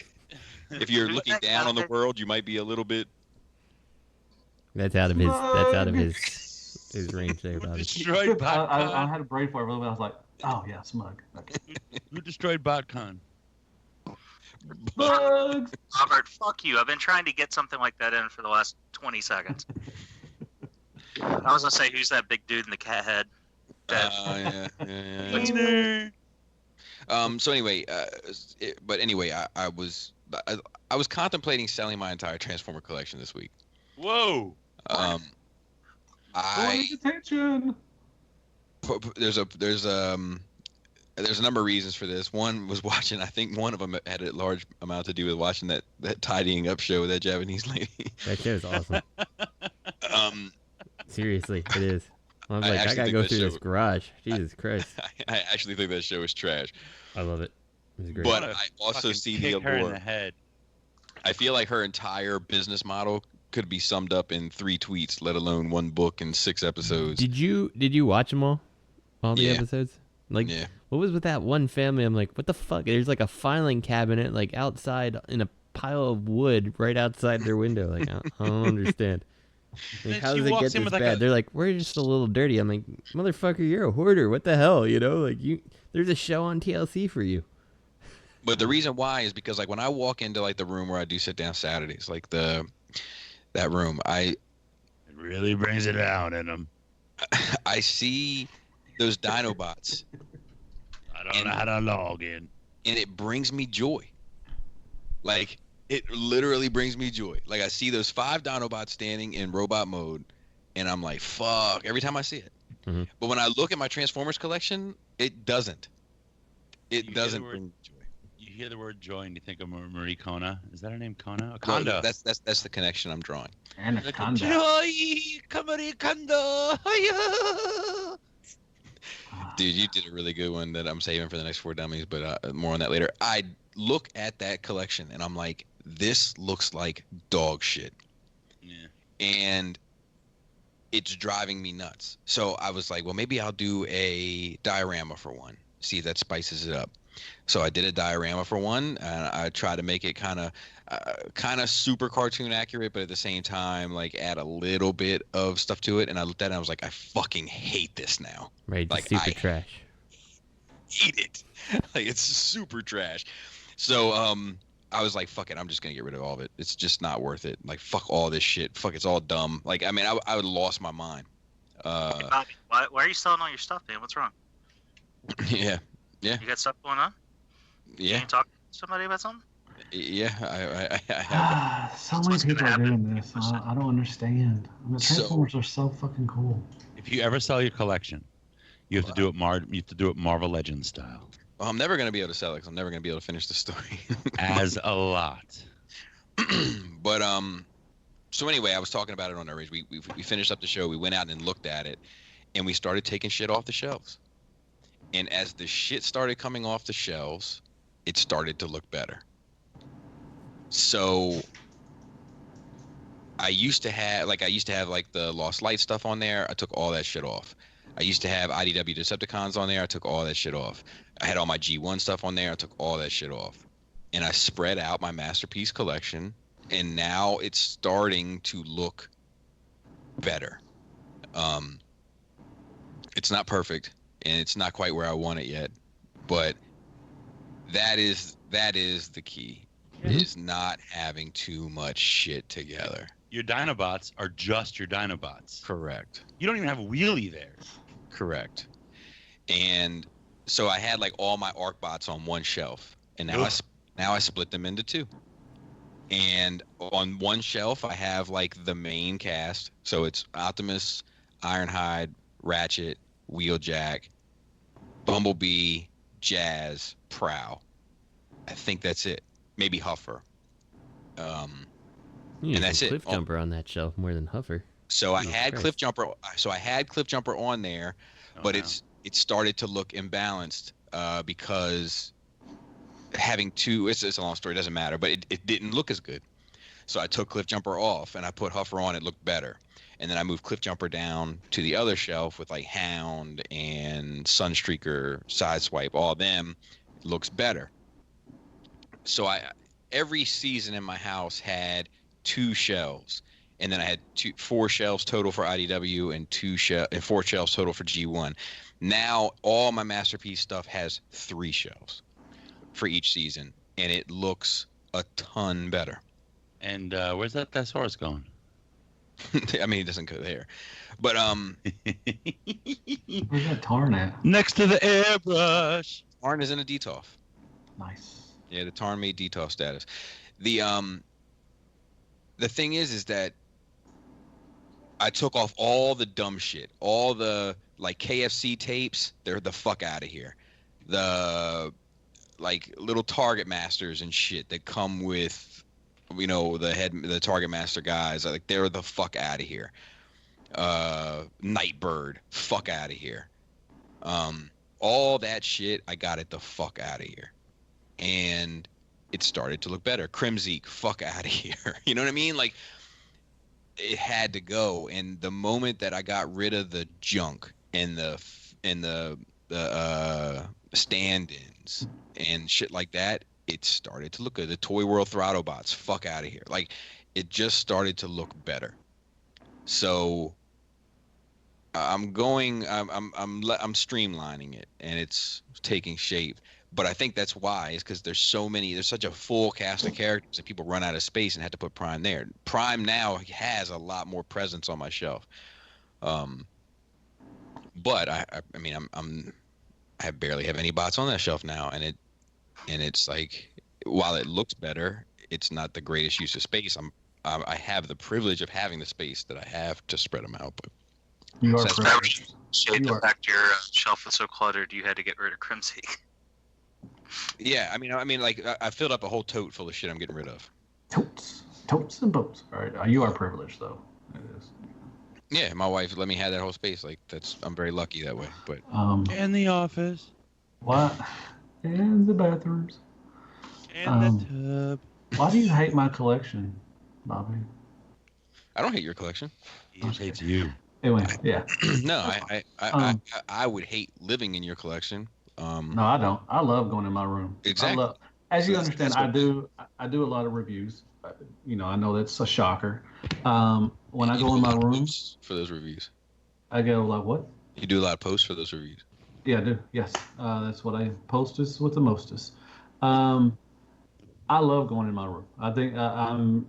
If you're looking down on the world, you might be a little bit. That's out of his There's range there, Bobby. Destroyed BotCon. I had a brain for it a little bit. I was like, oh yeah, smug. Okay. Who destroyed BotCon? Bugs. Robert, fuck you. I've been trying to get something like that in for the last 20 seconds. I was gonna say, who's that big dude in the cat head? Yeah. So anyway, I was contemplating selling my entire Transformer collection this week. Whoa. Attention. There's a number of reasons for this. One was watching. I think one of them had a large amount to do with watching that tidying up show with that Japanese lady. That show is awesome. Seriously, it is. I was like, I gotta go through this garage. Jesus Christ. I actually think that show is trash. I love it. It was great. But I also see the her in allure. the head. I feel like her entire business model could be summed up in 3 tweets, let alone 1 book and 6 episodes. Did you watch them all? All the episodes? Like, what was with that one family? I'm like, what the fuck? There's like a filing cabinet like outside in a pile of wood right outside their window. Like, I don't understand. Like, how does it get this bad? They're like, we're just a little dirty. I'm like, motherfucker, you're a hoarder. What the hell? You know, like there's a show on TLC for you. But the reason why is because like when I walk into like the room where I do sit down Saturdays, like that room, it really brings it down in them. I see those Dinobots. I don't know how to log in. And it brings me joy. Like, it literally brings me joy. Like, I see those 5 Dinobots standing in robot mode, and I'm like, fuck, every time I see it. Mm-hmm. But when I look at my Transformers collection, it doesn't. It doesn't bring joy. You hear the word joy and you think of Marie Kona. Is that her name, Kona? Kondo. Well, that's the connection I'm drawing. Anaconda. Joy, Marie Kondo. Dude, you did a really good one that I'm saving for the next 4 dummies, but more on that later. I look at that collection and I'm like, this looks like dog shit. Yeah. And it's driving me nuts. So I was like, well, maybe I'll do a diorama for one, see if that spices it up. So I did a diorama for one, and I tried to make it kind of super cartoon accurate, but at the same time, like add a little bit of stuff to it. And I looked at it and I was like, I fucking hate this now. Right, like super trash. Hate it. Like, it's super trash. So I was like, fuck it, I'm just gonna get rid of all of it. It's just not worth it. Like, fuck all this shit. Fuck, it's all dumb. Like, I mean, I would have lost my mind. Hey, Bobby, why are you selling all your stuff, man? What's wrong? Yeah. You got stuff going on? Yeah. Can you talk to somebody about something? Yeah, I have. So many people are doing this. I don't understand. The Transformers are so fucking cool. If you ever sell your collection, you have to do it Marvel Legends style. Well, I'm never gonna be able to sell it because I'm never gonna be able to finish the story. As a lot. But so anyway, I was talking about it on our ridge. We finished up the show. We went out and looked at it, and we started taking shit off the shelves. And as the shit started coming off the shelves, it started to look better. So I used to have like the Lost Light stuff on there. I took all that shit off. I used to have IDW Decepticons on there. I took all that shit off. I had all my G1 stuff on there. I took all that shit off. And I spread out my Masterpiece collection, and now it's starting to look better. It's not perfect, and it's not quite where I want it yet, but that is the key. Is not having too much shit together. Your Dinobots are just your Dinobots. Correct. You don't even have a wheelie there. Correct. And so I had like all my ArcBots on one shelf, and now I split them into 2. And on one shelf I have like the main cast, so it's Optimus, Ironhide, Ratchet, Wheeljack, Bumblebee, Jazz, Prowl. I think that's it. Maybe Huffer. And that's it. Cliffjumper on that shelf more than Huffer. So I had Cliffjumper. So I had Cliffjumper on there, but it started to look imbalanced because having 2. It's a long story. It doesn't matter. But it didn't look as good. So I took Cliffjumper off and I put Huffer on. It looked better. And then I moved Cliffjumper down to the other shelf with like Hound and Sunstreaker, Sideswipe. All of them. It looks better. So every season in my house had 2 shelves, and then I had 4 shelves total for IDW and 4 shelves total for G1. Now all my Masterpiece stuff has 3 shelves for each season, and it looks a ton better. And where's that thesaurus going? I mean, it doesn't go there, but Where's that Tarn at? Next to the airbrush. Tarn is in a DTOF. Nice. Yeah, the Tarn made DTOF status. The thing is that I took off all the dumb shit, all the like KFC tapes. They're the fuck out of here. The like little Target Masters and shit that come with, you know, the Target Master guys, like they're the fuck out of here. Nightbird, fuck out of here. All that shit, I got it the fuck out of here, and it started to look better. Crimzeek, fuck out of here. You know what I mean? Like it had to go, and the moment that I got rid of the junk and the stand-ins and shit like that, it started to look good. The Toy World Throttlebots, fuck out of here. Like, it just started to look better. So I'm streamlining it, and it's taking shape. But I think that's why, is because there's such a full cast of characters that people run out of space and had to put Prime there. Prime now has a lot more presence on my shelf. But I barely have any bots on that shelf now, and it's like, while it looks better, it's not the greatest use of space. I have the privilege of having the space that I have to spread them out. But you are privileged. The fact your shelf was so cluttered, you had to get rid of Crimzeek. Yeah, I mean, like I filled up a whole tote full of shit I'm getting rid of. Totes and boats. All right, you are privileged though. It is. Yeah, my wife let me have that whole space. Like I'm very lucky that way. But and the office. What? And the bathrooms. And the tub. Why do you hate my collection, Bobby? I don't hate your collection. He just hates you. Anyway, yeah. No, I would hate living in your collection. No, I don't. I love going in my room. Exactly. As you understand, I do a lot of reviews. You know, I know that's a shocker. When I go in my room for those reviews, I get a lot of what? You do a lot of posts for those reviews. Yeah, I do. Yes, that's what I post is with the mostest. I love going in my room. I think I'm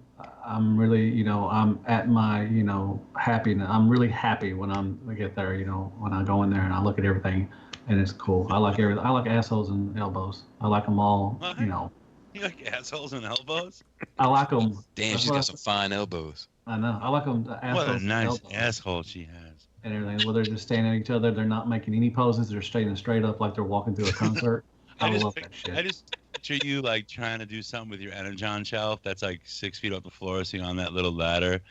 really, you know, I'm at my, you know, happiness. I'm really happy when I get there. You know, when I go in there and I look at everything. And it's cool. I like everything. I like assholes and elbows. I like them all. You know. You like assholes and elbows? I like them. Damn, she's got some fine elbows. I know. I like them. What a nice asshole she has. And everything. Well, they're just standing at each other. They're not making any poses. They're standing straight up like they're walking through a concert. I love that shit. I just picture you like trying to do something with your Energon shelf that's like 6 feet off the floor, so you're on that little ladder,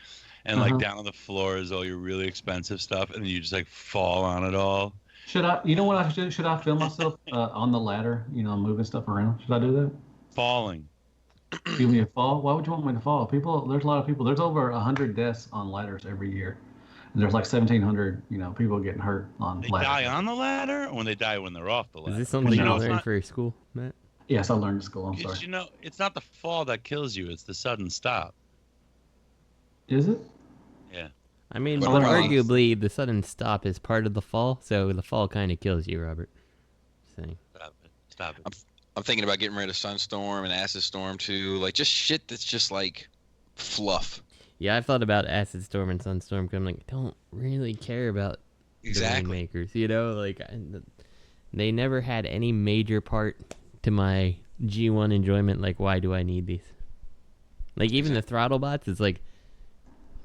and like down on the floor is all your really expensive stuff, and you just like fall on it all. Should I? You know what I should? Should I film myself on the ladder? You know, moving stuff around. Should I do that? Falling. Give me a fall? Why would you want me to fall? There's a lot of people. There's over 100 deaths on ladders every year, and there's like 1,700, you know, people getting hurt on ladders. They die on the ladder, or when they die when they're off the ladder? Is this something you learned for school, Matt? Yes, I learned at school. I'm sorry. You know, it's not the fall that kills you; it's the sudden stop. Is it? Yeah. I mean, but arguably, the sudden stop is part of the fall, so the fall kind of kills you, Robert. Stop it. I'm thinking about getting rid of Sunstorm and Acid Storm too, like just shit that's just like fluff. Yeah, I've thought about Acid Storm and Sunstorm because I'm like, don't really care about the makers, you know? Like, they never had any major part to my G1 enjoyment. Like, why do I need these? Like, even the throttle bots, it's like,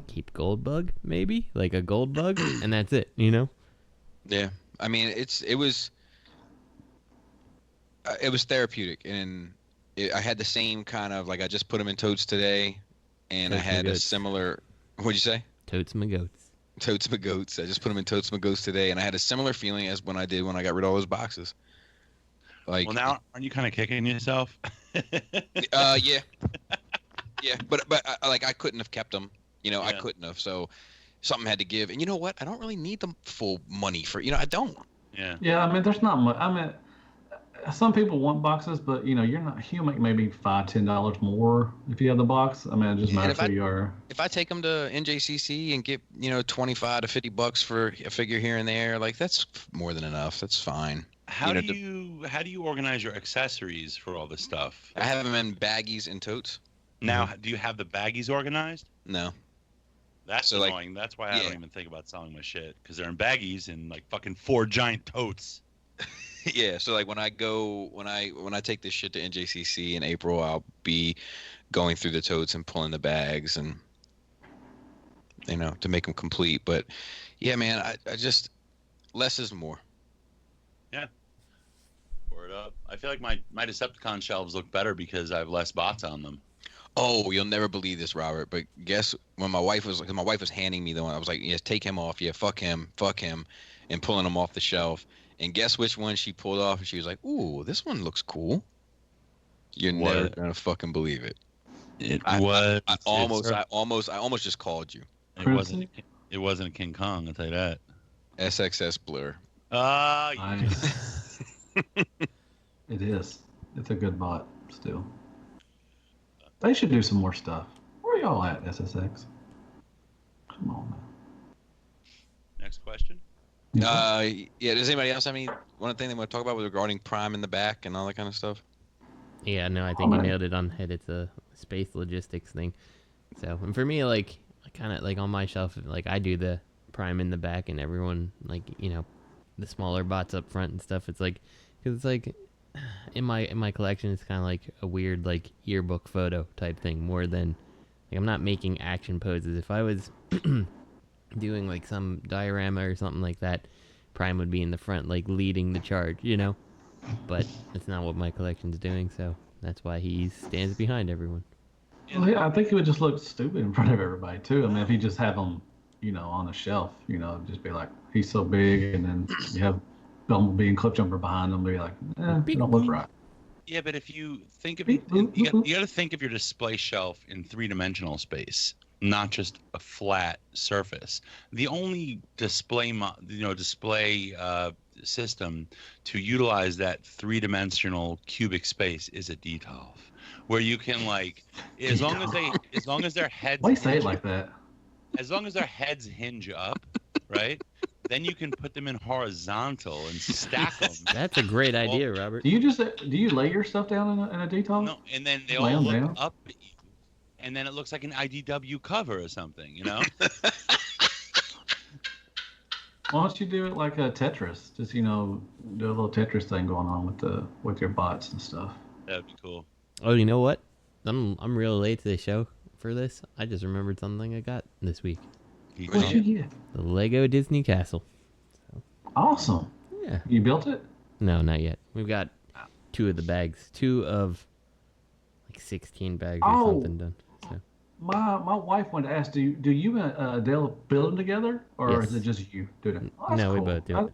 keep Goldbug, maybe? Like a Goldbug, and that's it, you know? Yeah. I mean, it was therapeutic, and I had the same kind of, like, I just put them in totes today, and Totes I had a similar, what'd you say? Totes my goats. Totes my goats. I just put them in totes my goats today, and I had a similar feeling as when I did when I got rid of all those boxes. Like, well, now aren't you kind of kicking yourself? Yeah. Yeah, but like, I couldn't have kept them. You know, I couldn't have. So something had to give. And you know what? I don't really need the full money for, you know, I don't. Yeah. Yeah, I mean, there's not much. I mean, some people want boxes, but you'll make maybe $5-10 more if you have the box. I mean, it just matters where you are. If I take them to NJCC and get $25 to $50 for a figure here and there, like that's more than enough. That's fine. How do you organize your accessories for all this stuff? I have them in baggies and totes. Now, do you have the baggies organized? No. That's So, annoying. That's why I don't even think about selling my shit, because they're in baggies and like fucking 4 giant totes. Yeah, so like when I take this shit to NJCC in April, I'll be going through the totes and pulling the bags and to make them complete. But yeah, man, I just less is more. Yeah. Word up. I feel like my Decepticon shelves look better because I have less bots on them. Oh, you'll never believe this, Robert. But guess when my wife was handing me the one, I was like, yes, take him off. Yeah, fuck him, and pulling him off the shelf. And guess which one she pulled off? And she was like, "Ooh, this one looks cool." You're never gonna fucking believe it. I almost just called you. It wasn't a King Kong. I'll tell you that. SXS Blur. Nice. It is. It's a good bot still. They should do some more stuff. Where y'all at, SSX? Come on, man. Next question. Yeah. Does anybody else have one thing they want to talk about regarding Prime in the back and all that kind of stuff? Yeah, no, I think you nailed it on the head. It's a space logistics thing. So, and for me, like, kind of like on my shelf, like I do the Prime in the back, and everyone, like, the smaller bots up front and stuff. It's like, because it's like in my collection, it's kind of like a weird like yearbook photo type thing more than like I'm not making action poses. If I was doing like some diorama or something like that, Prime would be in the front, like leading the charge, but it's not what my collection's doing, so that's why he stands behind everyone. Well, yeah, I think he would just look stupid in front of everybody too. I mean, if he just have him, on a shelf, just be like, he's so big, and then you have Bumblebee and Clipjumper behind him, be like, it don't look right. Yeah, but if you think of it, you got to think of your display shelf in 3-dimensional space, not just a flat surface. The only display system to utilize that 3-dimensional cubic space is a Detox, where you can like, as long as their heads. Why say it like that? As long as their heads hinge up, right? Then you can put them in horizontal and stack them. That's a great idea, Robert. Do you lay your stuff down in a Detox? No, and then they all look up at you, and then it looks like an IDW cover or something, Why don't you do it like a Tetris? Just do a little Tetris thing going on with your bots and stuff. That'd be cool. Oh, you know what? I'm real late to the show for this. I just remembered something I got this week. What'd you get? The Lego Disney Castle. Awesome. Yeah. You built it? No, not yet. We've got 2 of the bags. 2 of like 16 bags or something done. So. My wife wanted to ask, do you and Dale build them together, or is it just you doing it? Oh, no, cool. we both do it.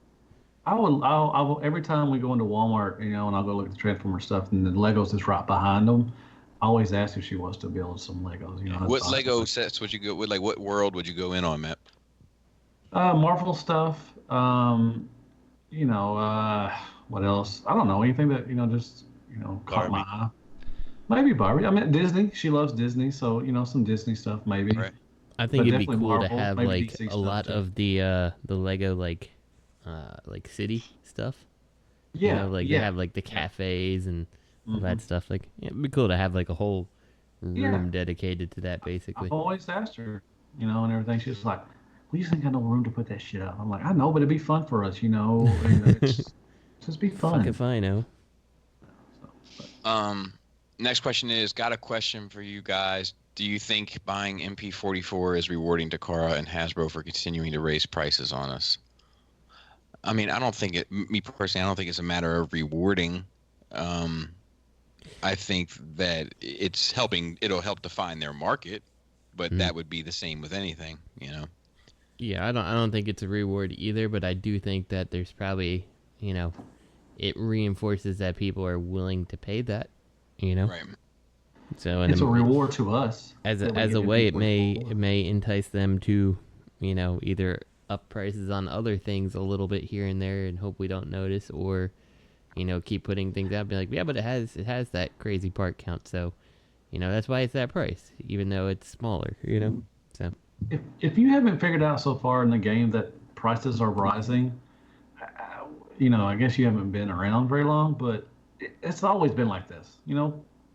I will every time we go into Walmart, and I'll go look at the Transformer stuff, and the Legos is right behind them. I always ask if she wants to build some Legos. What Lego sets would you go with? Like, what world would you go in on, Matt? Marvel stuff. What else? I don't know. Anything that caught my eye. Maybe Barbie. I mean, Disney. She loves Disney, so some Disney stuff maybe. Right. I think it'd be cool Marvel, to have like a lot of the Lego like city stuff. Yeah. They have like the cafes and all that stuff. Like, it'd be cool to have like a whole room dedicated to that, basically. I've always asked her, and everything. She's like, "We just ain't got no room to put that shit up." I'm like, "I know, but it'd be fun for us, just be fun." Fuck if I know. Next question is, got a question for you guys. Do you think buying MP44 is rewarding Takara and Hasbro for continuing to raise prices on us? I mean, me personally, I don't think it's a matter of rewarding. I think that it'll help define their market, but that would be the same with anything, Yeah, I don't think it's a reward either, but I do think that there's probably, it reinforces that people are willing to pay that, Right. So it's a reward to us. As a way, it may entice them to, either up prices on other things a little bit here and there and hope we don't notice, or keep putting things out, be like, yeah, but it has that crazy part count, so that's why it's that price, even though it's smaller, so if you haven't figured out so far in the game that prices are rising, I guess you haven't been around very long, but it's always been like this.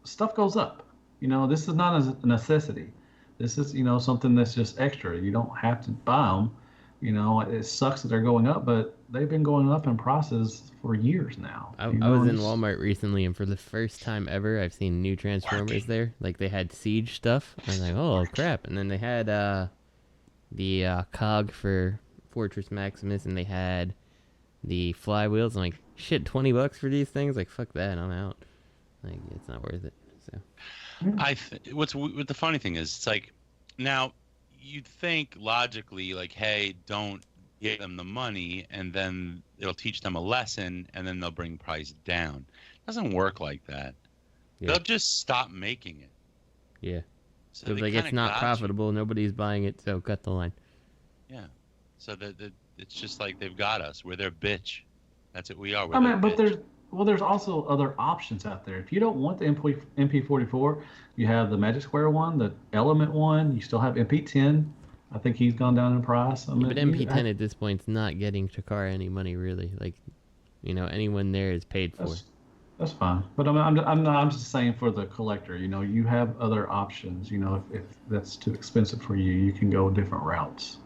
Stuff goes up. This is not a necessity. This is, something that's just extra. You don't have to buy them. It sucks that they're going up, but they've been going up in prices for years now. I was in Walmart recently, and for the first time ever, I've seen new Transformers there. Like, they had Siege stuff. I was like, oh, crap. And then they had the cog for Fortress Maximus, and they had the flywheels. I'm like, shit, $20 for these things? Like, fuck that, I'm out. Like, it's not worth it. So, what the funny thing is, it's like, now you'd think logically, like, hey, don't give them the money, and then it'll teach them a lesson, and then they'll bring price down. It doesn't work like that. Yeah. They'll just stop making it. Yeah. So like, it's not profitable. Nobody's buying it, so cut the line. Yeah. So it's just like they've got us. We're their bitch. That's what we are. But there's also other options out there. If you don't want the MP44, you have the Magic Square one, the Element one. You still have MP10. I think he's gone down in price. But MP10 at this point is not getting Takara any money, really. Like, anyone there is paid for. That's fine. But I'm just saying, for the collector, you have other options. If that's too expensive for you, you can go different routes.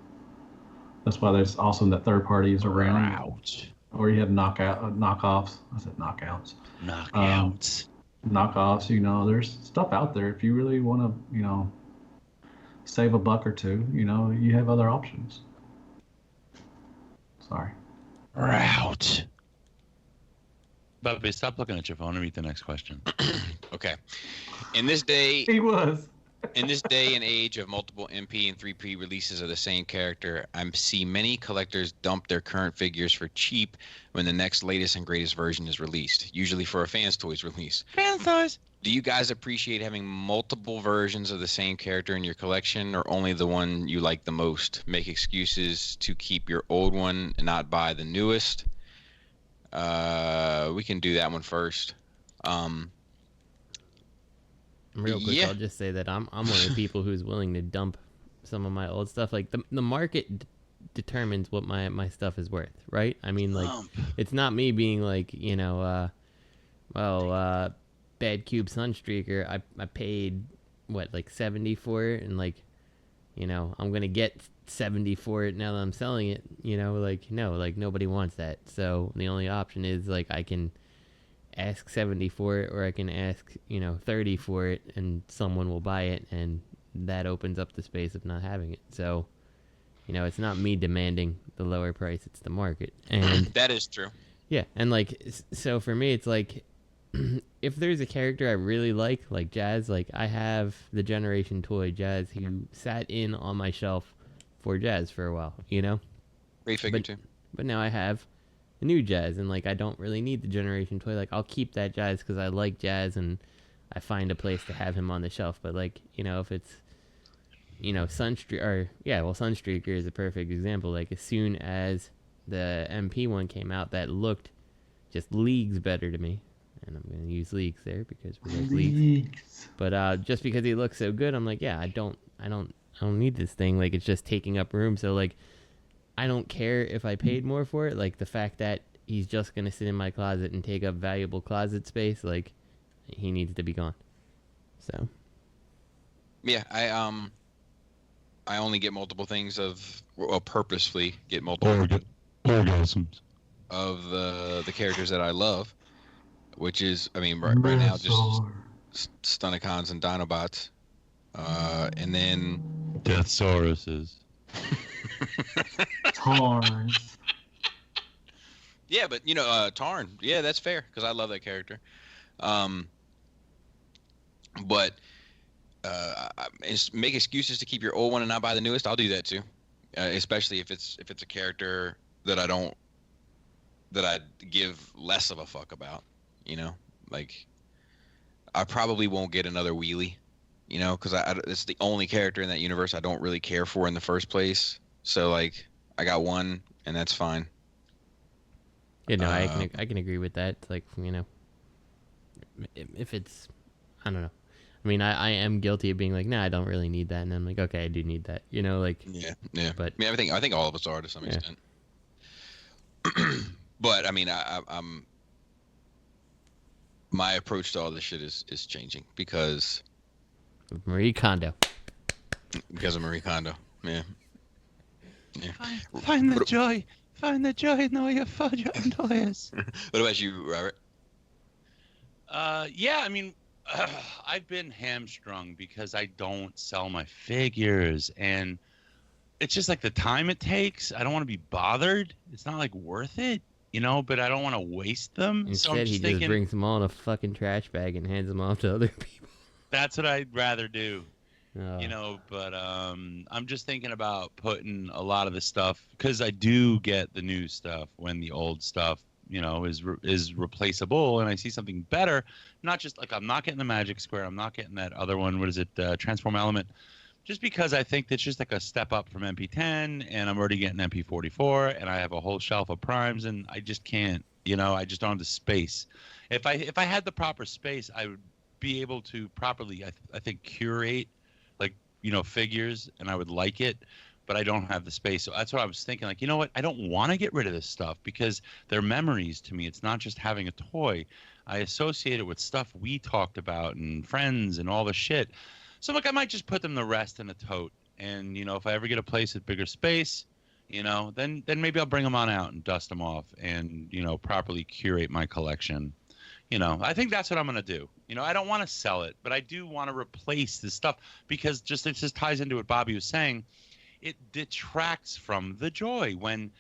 That's why there's also the third parties around. Or you have knockoffs. I said knockouts. Knockoffs. There's stuff out there. If you really want to, save a buck or two, you have other options. Sorry. Route. Bubby, stop looking at your phone and read the next question. Okay. In this day and age of multiple MP and 3P releases of the same character, I see many collectors dump their current figures for cheap when the next latest and greatest version is released, usually for a Fans Toys release. Fans Toys! Do you guys appreciate having multiple versions of the same character in your collection, or only the one you like the most? Make excuses to keep your old one and not buy the newest? We can do that one first. Real quick, I'll just say that I'm one of the people who's willing to dump some of my old stuff. Like, the market determines what my stuff is worth, right? I mean, like, it's not me being like, Bad Cube Sunstreaker, I paid, like 70 for it, and like, I'm gonna get 70 for it now that I'm selling it, no, like, nobody wants that. So the only option is, like, I can ask 70 for it, or I can ask 30 for it, and someone will buy it, and that opens up the space of not having it. So it's not me demanding the lower price, it's the market. And that is true. Yeah. And like, so for me, it's like, if there's a character I really like Jazz, like, I have the Generation toy Jazz who sat in on my shelf for Jazz for a while, Great figure too. But now I have a new Jazz, and like, I don't really need the Generation toy. Like, I'll keep that Jazz because I like Jazz, and I find a place to have him on the shelf. But like, if it's Sunstreaker is a perfect example. Like, as soon as the MP one came out, that looked just leagues better to me. And I'm going to use leagues there because we like leagues. But just because he looks so good, I'm like, yeah, I don't need this thing. Like, it's just taking up room. So like, I don't care if I paid more for it. Like, the fact that he's just going to sit in my closet and take up valuable closet space, like, he needs to be gone. So. Yeah, I only get multiple things purposefully get multiple orgasms of the characters that I love, which is, right now, just Stunnicons and Dinobots, and then Deathsauruses. Tarns. Yeah, but Tarn. Yeah, that's fair because I love that character. But make excuses to keep your old one and not buy the newest. I'll do that too, especially if it's a character that I give less of a fuck about. Like, I probably won't get another Wheelie, because it's the only character in that universe I don't really care for in the first place. So like, I got one, and that's fine. I can agree with that. It's like, if it's, I don't know. I mean, I am guilty of being like, nah, I don't really need that, and I'm like, okay, I do need that. Yeah. But I mean, I think all of us are to some extent. But I mean, I'm my approach to all this shit is changing because Marie Kondo. Because of Marie Kondo, yeah. Find the joy in all your fudge employers. What about you, Robert? Yeah, I mean, I've been hamstrung because I don't sell my figures, and it's just like the time it takes. I don't want to be bothered. It's not like worth it, but I don't want to waste them. Instead, he just brings them all in a fucking trash bag and hands them off to other people. That's what I'd rather do. But I'm just thinking about putting a lot of the stuff, because I do get the new stuff when the old stuff, is replaceable, and I see something better. Not just like I'm not getting the Magic Square, I'm not getting that other one. What is it? Transform Element. Just because I think that's just like a step up from MP10, and I'm already getting MP44, and I have a whole shelf of primes, and I just can't. I just don't have the space. If I had the proper space, I would be able to properly, I think, curate figures, and I would like it, but I don't have the space. So that's what I was thinking, like, you know what? I don't want to get rid of this stuff because they're memories to me. It's not just having a toy. I associate it with stuff we talked about and friends and all the shit. So look, I might just put them to rest in a tote. And, if I ever get a place with bigger space, then maybe I'll bring them on out and dust them off and, properly curate my collection. I think that's what I'm going to do. I don't want to sell it, but I do want to replace this stuff because it just ties into what Bobby was saying. It detracts from the joy when,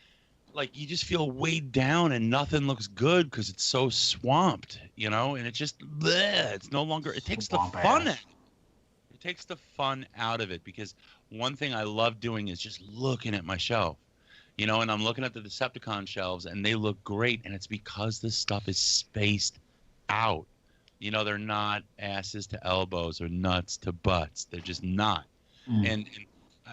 like, you just feel weighed down and nothing looks good because it's so swamped, and it just, it's no longer, it takes the fun out. It takes the fun out of it because one thing I love doing is just looking at my shelf, and I'm looking at the Decepticon shelves and they look great, and it's because this stuff is spaced out. They're not asses to elbows or nuts to butts. They're just not. And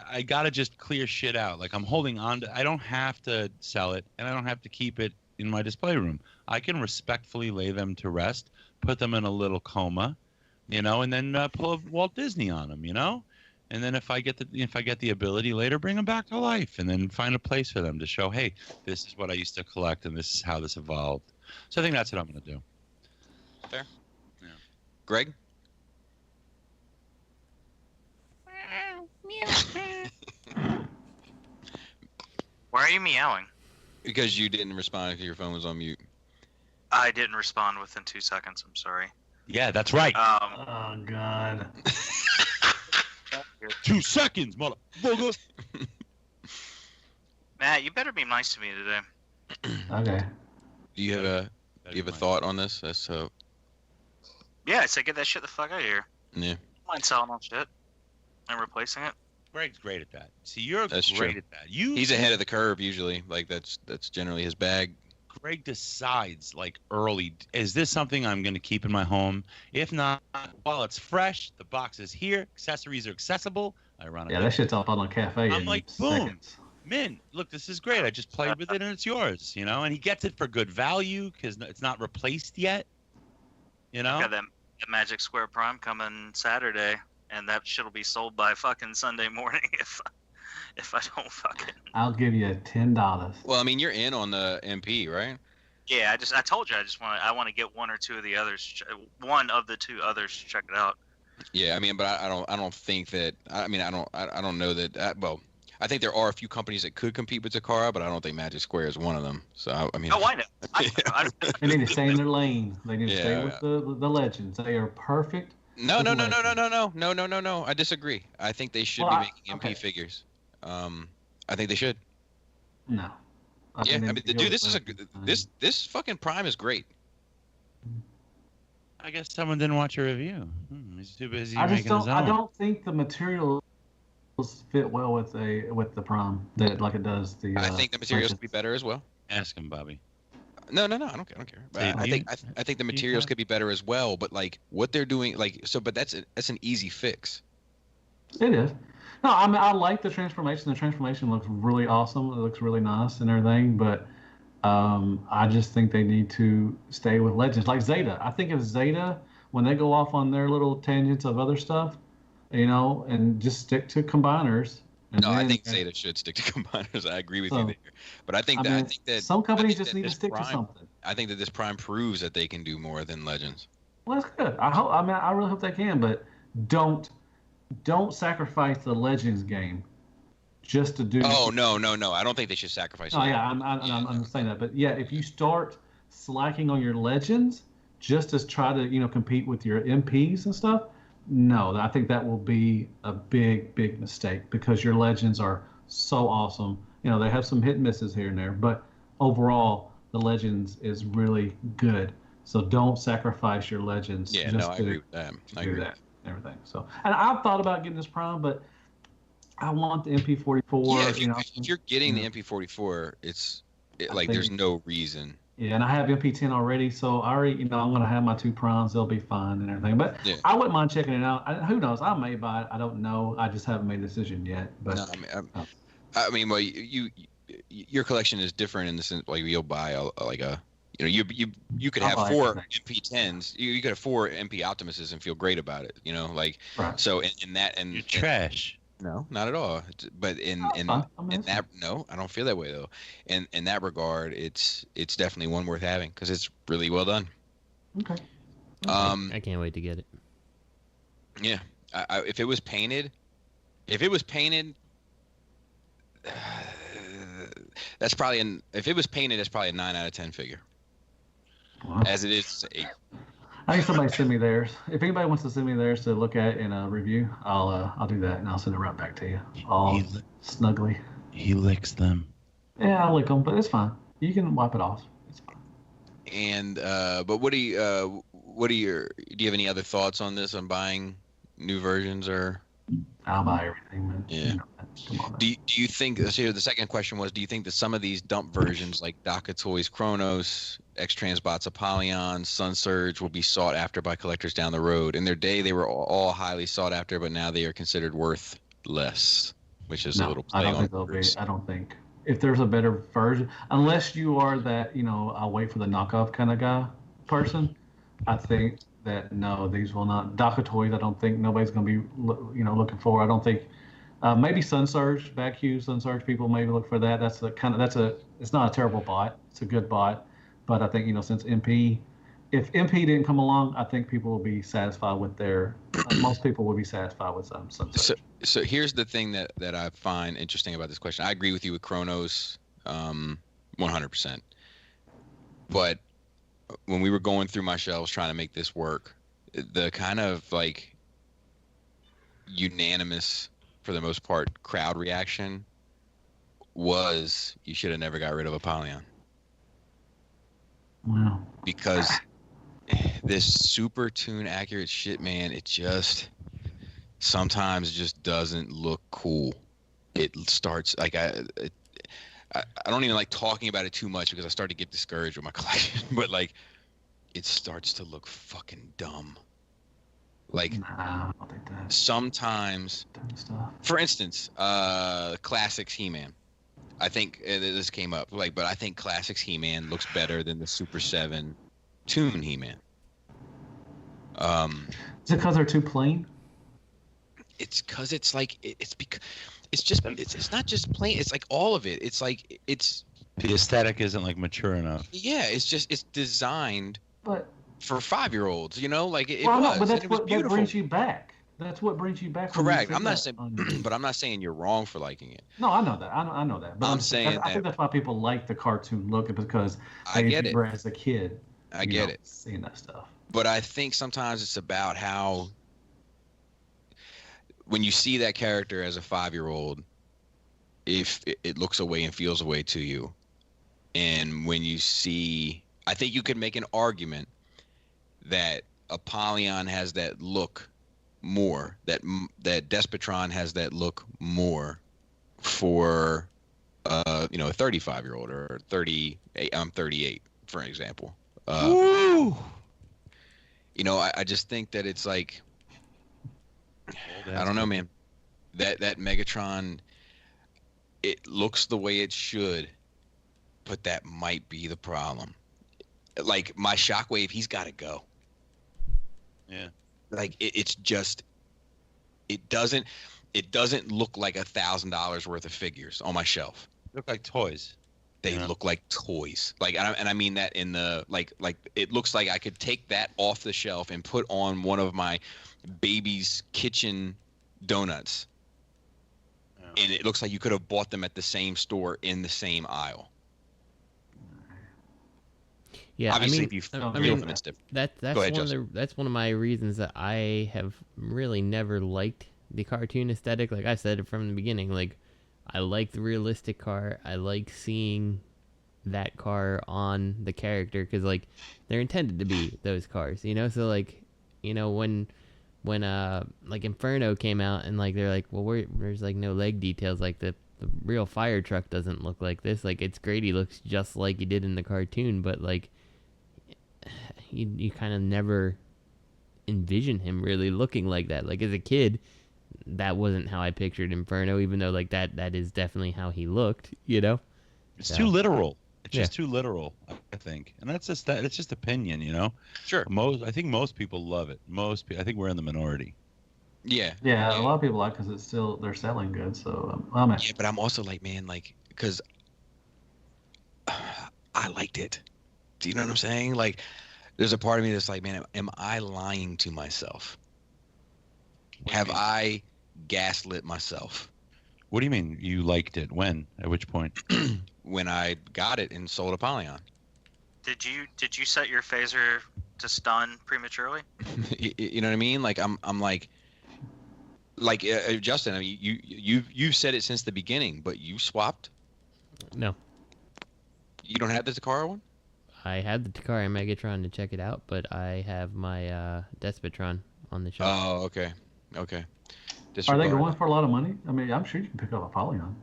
I gotta just clear shit out. Like, I'm holding on to. I don't have to sell it, and I don't have to keep it in my display room. I can respectfully lay them to rest, put them in a little coma, and then pull a Walt Disney on them, And then if I get the ability later, bring them back to life, and then find a place for them to show, hey, this is what I used to collect, and this is how this evolved. So I think that's what I'm gonna do. Fair. Yeah. Greg? Why are you meowing? Because you didn't respond because your phone was on mute. I didn't respond within 2 seconds. I'm sorry. Yeah, that's right. Oh, God. 2 seconds, motherfucker. Matt, you better be nice to me today. Okay. Do you have a thought on this? Yeah, I said get that shit the fuck out of here. Yeah. Don't mind selling on shit and replacing it. Greg's great at that. See, you're that's great true. at that. He's ahead of the curve usually. Like that's generally his bag. Greg decides like early, is this something I'm going to keep in my home? If not, while it's fresh, the box is here, accessories are accessible. I run it. Yeah, that shit's up on a cafe. I'm in like, boom. seconds. Man, look, this is great. I just played with it and it's yours, and he gets it for good value because it's not replaced yet. Got that Magic Square Prime coming Saturday, and that shit'll be sold by fucking Sunday morning if I don't fucking. I'll give you $10. Well, I mean, you're in on the MP, right? Yeah, I told you I want to get one or two of the others, one of the two others to check it out. Yeah, I mean, but I don't think that. I mean, I don't know that. Well, I think there are a few companies that could compete with Takara, but I don't think Magic Square is one of them. So I mean. Oh, I know. They need to stay in their lane. They need to stay with the legends. They are perfect. No. I disagree. I think they should be making MP figures. I think they should. No. I mean, dude, this fucking Prime is great. I guess someone didn't watch your review. He's too busy making his own. I don't think the materials fit well with the Prime like it does the. I think the materials could be better as well. Ask him, Bobby. No, I don't care. I think the materials could be better as well, but like what they're doing, but that's an easy fix. It is. No, I mean I like the transformation. The transformation looks really awesome. It looks really nice and everything, but I just think they need to stay with Legends, like Zeta. I think if Zeta, when they go off on their little tangents of other stuff, and just stick to combiners. No, I think Zeta should stick to combiners. I agree with you there. But I think that some companies just need to stick to something. I think that this Prime proves that they can do more than Legends. Well, that's good. I really hope they can, but don't sacrifice the Legends game just to do. Oh no! I don't think they should sacrifice. Oh yeah, I'm saying that. But yeah, if you start slacking on your Legends just to try to compete with your MPs and stuff, no, I think that will be a big mistake because your Legends are so awesome. They have some hit and misses here and there, but overall the Legends is really good. So don't sacrifice your Legends. Yeah, no, I agree with that. I agree with that. Everything. So, and I've thought about getting this Prime, but I want the MP44. Yeah, if you're getting the MP44, there's no reason. Yeah, and I have MP10 already, so I already, I'm going to have my 2 Primes. They'll be fine and everything. But yeah. I wouldn't mind checking it out. Who knows? I may buy it. I don't know. I just haven't made a decision yet. But no, I mean, well, your collection is different in the sense, like you'll buy you could have 4 MP10s. You could have 4 MP Optimuses and feel great about it. Right. So in that and you're trash. No, not at all. But in that, no, I don't feel that way though. In that regard, it's definitely one worth having because it's really well done. Okay. I can't wait to get it. Yeah, if it was painted, that's probably if it was painted, that's probably a 9 out of 10 figure. Wow. As it is, it's an 8. I think somebody send me theirs. If anybody wants to send me theirs to look at and review, I'll do that and I'll send it right back to you, all snugly. He licks them. Yeah, I'll lick them, but it's fine. You can wipe it off. It's fine. And but do you have any other thoughts on this, on buying new versions or? I'll buy everything, man. Yeah. Come on, man. Do you think? So the second question was: do you think that some of these dump versions, like Daka Toys Chronos, X Transbots Apollyon, Sun Surge, will be sought after by collectors down the road? In their day, they were all highly sought after, but now they are considered worth less, which is a little. I don't think they'll be. I don't think if there's a better version, unless you are that I'll wait for the knockoff kind of person. I think that no, these will not. Daka Toys, I don't think nobody's going to be looking for. I don't think maybe Sun Surge, Sun Surge people maybe look for that. It's not a terrible bot. It's a good bot, but I think since MP, if MP didn't come along, I think people will be satisfied with their. Most people will be satisfied with Sun Surge. So here's the thing that I find interesting about this question. I agree with you with Chronos, 100%. But when we were going through my shelves trying to make this work, the kind of like unanimous, for the most part, crowd reaction was you should have never got rid of Apollyon. Wow. Because this super tune accurate shit, man, it just sometimes just doesn't look cool. It starts like I don't even like talking about it too much because I start to get discouraged with my collection. But like, it starts to look fucking dumb. Like, I don't think that. Sometimes, for instance, Classics He-Man. I think this came up. But I think Classics He-Man looks better than the Super 7 Toon He-Man. Is it because they're too plain? It's because it's like it's not just plain. It's like all of it. It's like the aesthetic isn't like mature enough. Yeah, it's designed for 5-year-olds. Like it well, was. But that's it was what beautiful. That brings you back. That's what brings you back. Correct. I'm not saying, but I'm not saying you're wrong for liking it. No, I know that. I know that. But I'm saying I think that's why people like the cartoon look, because I get it. As a kid, I get it. Seeing that stuff. But I think sometimes it's about how, when you see that character as a 5-year-old, if it looks away and feels away to you, and when you see, I think you could make an argument that Apollyon has that look more, that Despotron has that look more for a 35-year-old or 38. I'm 38, for example. Woo! I just think that it's like, I don't know, man. That Megatron, it looks the way it should, but that might be the problem. Like my Shockwave, he's got to go. Yeah. Like it's just, it doesn't look like $1,000 worth of figures on my shelf. Look like toys. They look like toys. Like, and I mean that in the like it looks like I could take that off the shelf and put on one of my baby's kitchen donuts, and it looks like you could have bought them at the same store in the same aisle. Yeah, obviously, I mean, if you feel them, it's different. That's Go ahead, that's one of my reasons that I have really never liked the cartoon aesthetic. Like I said from the beginning, like I like the realistic car. I like seeing that car on the character because like they're intended to be those cars, you know. So like, you know, when like Inferno came out and like they're like, well, there's like no leg details. Like the real fire truck doesn't look like this. Like it's great. He looks just like he did in the cartoon, but like you kind of never envision him really looking like that. Like as a kid, that wasn't how I pictured Inferno, even though like that is definitely how he looked, you know. It's too literal. It's just too literal, I think, and that's just that. It's just opinion, you know. Sure. I think most people love it. I think we're in the minority. Yeah. Yeah, a lot of people like because they're selling good. So I'm yeah, but I'm also like, man, like because I liked it. Do you know what I'm saying? Like, there's a part of me that's like, man, am I lying to myself? Have I gaslit myself? What do you mean you liked it? When? At which point? When I got it and sold Apollyon. Did you set your phaser to stun prematurely? You know what I mean? Like I'm like Justin. I mean, you've said it since the beginning, but you swapped. No. You don't have the Takara one? I had the Takara Megatron to check it out, but I have my Despotron on the shelf. Oh, okay. Are they going for a lot of money? I mean, I'm sure you can pick up a Apollyon.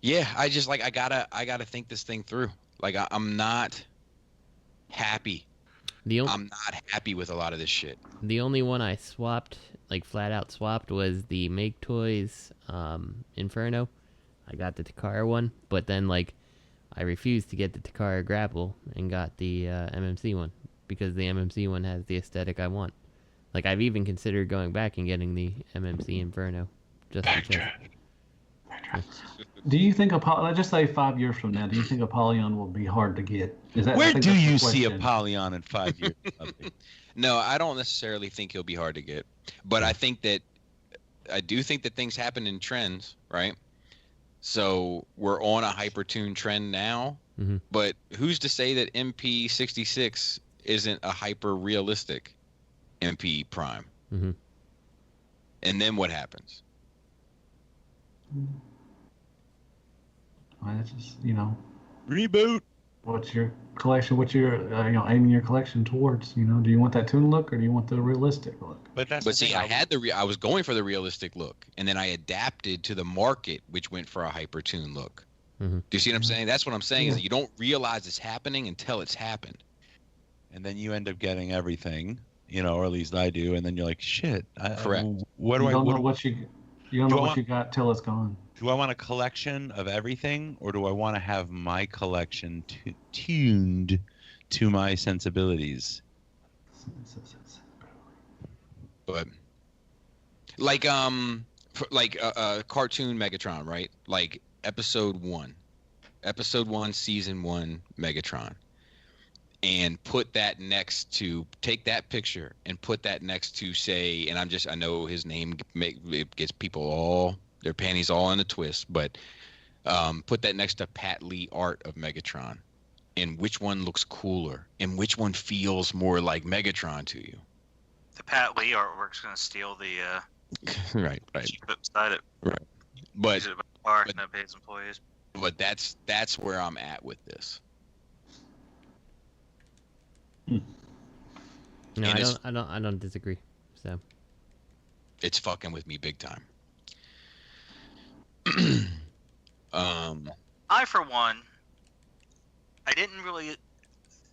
Yeah, I just like I gotta think this thing through. Like I'm not happy. I'm not happy with a lot of this shit. The only one I swapped, like flat out swapped, was the Make Toys Inferno. I got the Takara one, but then like I refused to get the Takara Grapple and got the MMC one because the MMC one has the aesthetic I want. Like I've even considered going back and getting the MMC Inferno just because. Do you think let's just say 5 years from now, do you think Apollyon will be hard to get? Where do you see Apollyon in 5 years? No, I don't necessarily think he'll be hard to get, but I do think that things happen in trends, right? So we're on a hypertune trend now, but who's to say that MP66 isn't a hyper realistic MP Prime? And then what happens? It's just, you know, reboot. What's your collection? What's your aiming your collection towards? You know, do you want that toon look or do you want the realistic look? But see, I was going for the realistic look, and then I adapted to the market, which went for a hyper toon look. Do you see what I'm saying? That's what I'm saying is that you don't realize it's happening until it's happened, and then you end up getting everything, you know, or at least I do, and then you're like, shit. Correct. You don't know what you got till it's gone. Do I want a collection of everything, or do I want to have my collection tuned to my sensibilities? But like cartoon Megatron, right? Like episode 1, season 1 Megatron, and put that next to take that picture and put that next to say, and I know his name it gets people all their panties all in a twist, but put that next to Pat Lee art of Megatron, and which one looks cooler and which one feels more like Megatron to you? The Pat Lee artwork's gonna steal the right. Keep it beside it. Right. But that pays employees. But that's where I'm at with this. No, I don't disagree. So it's fucking with me big time. I, for one, I didn't really.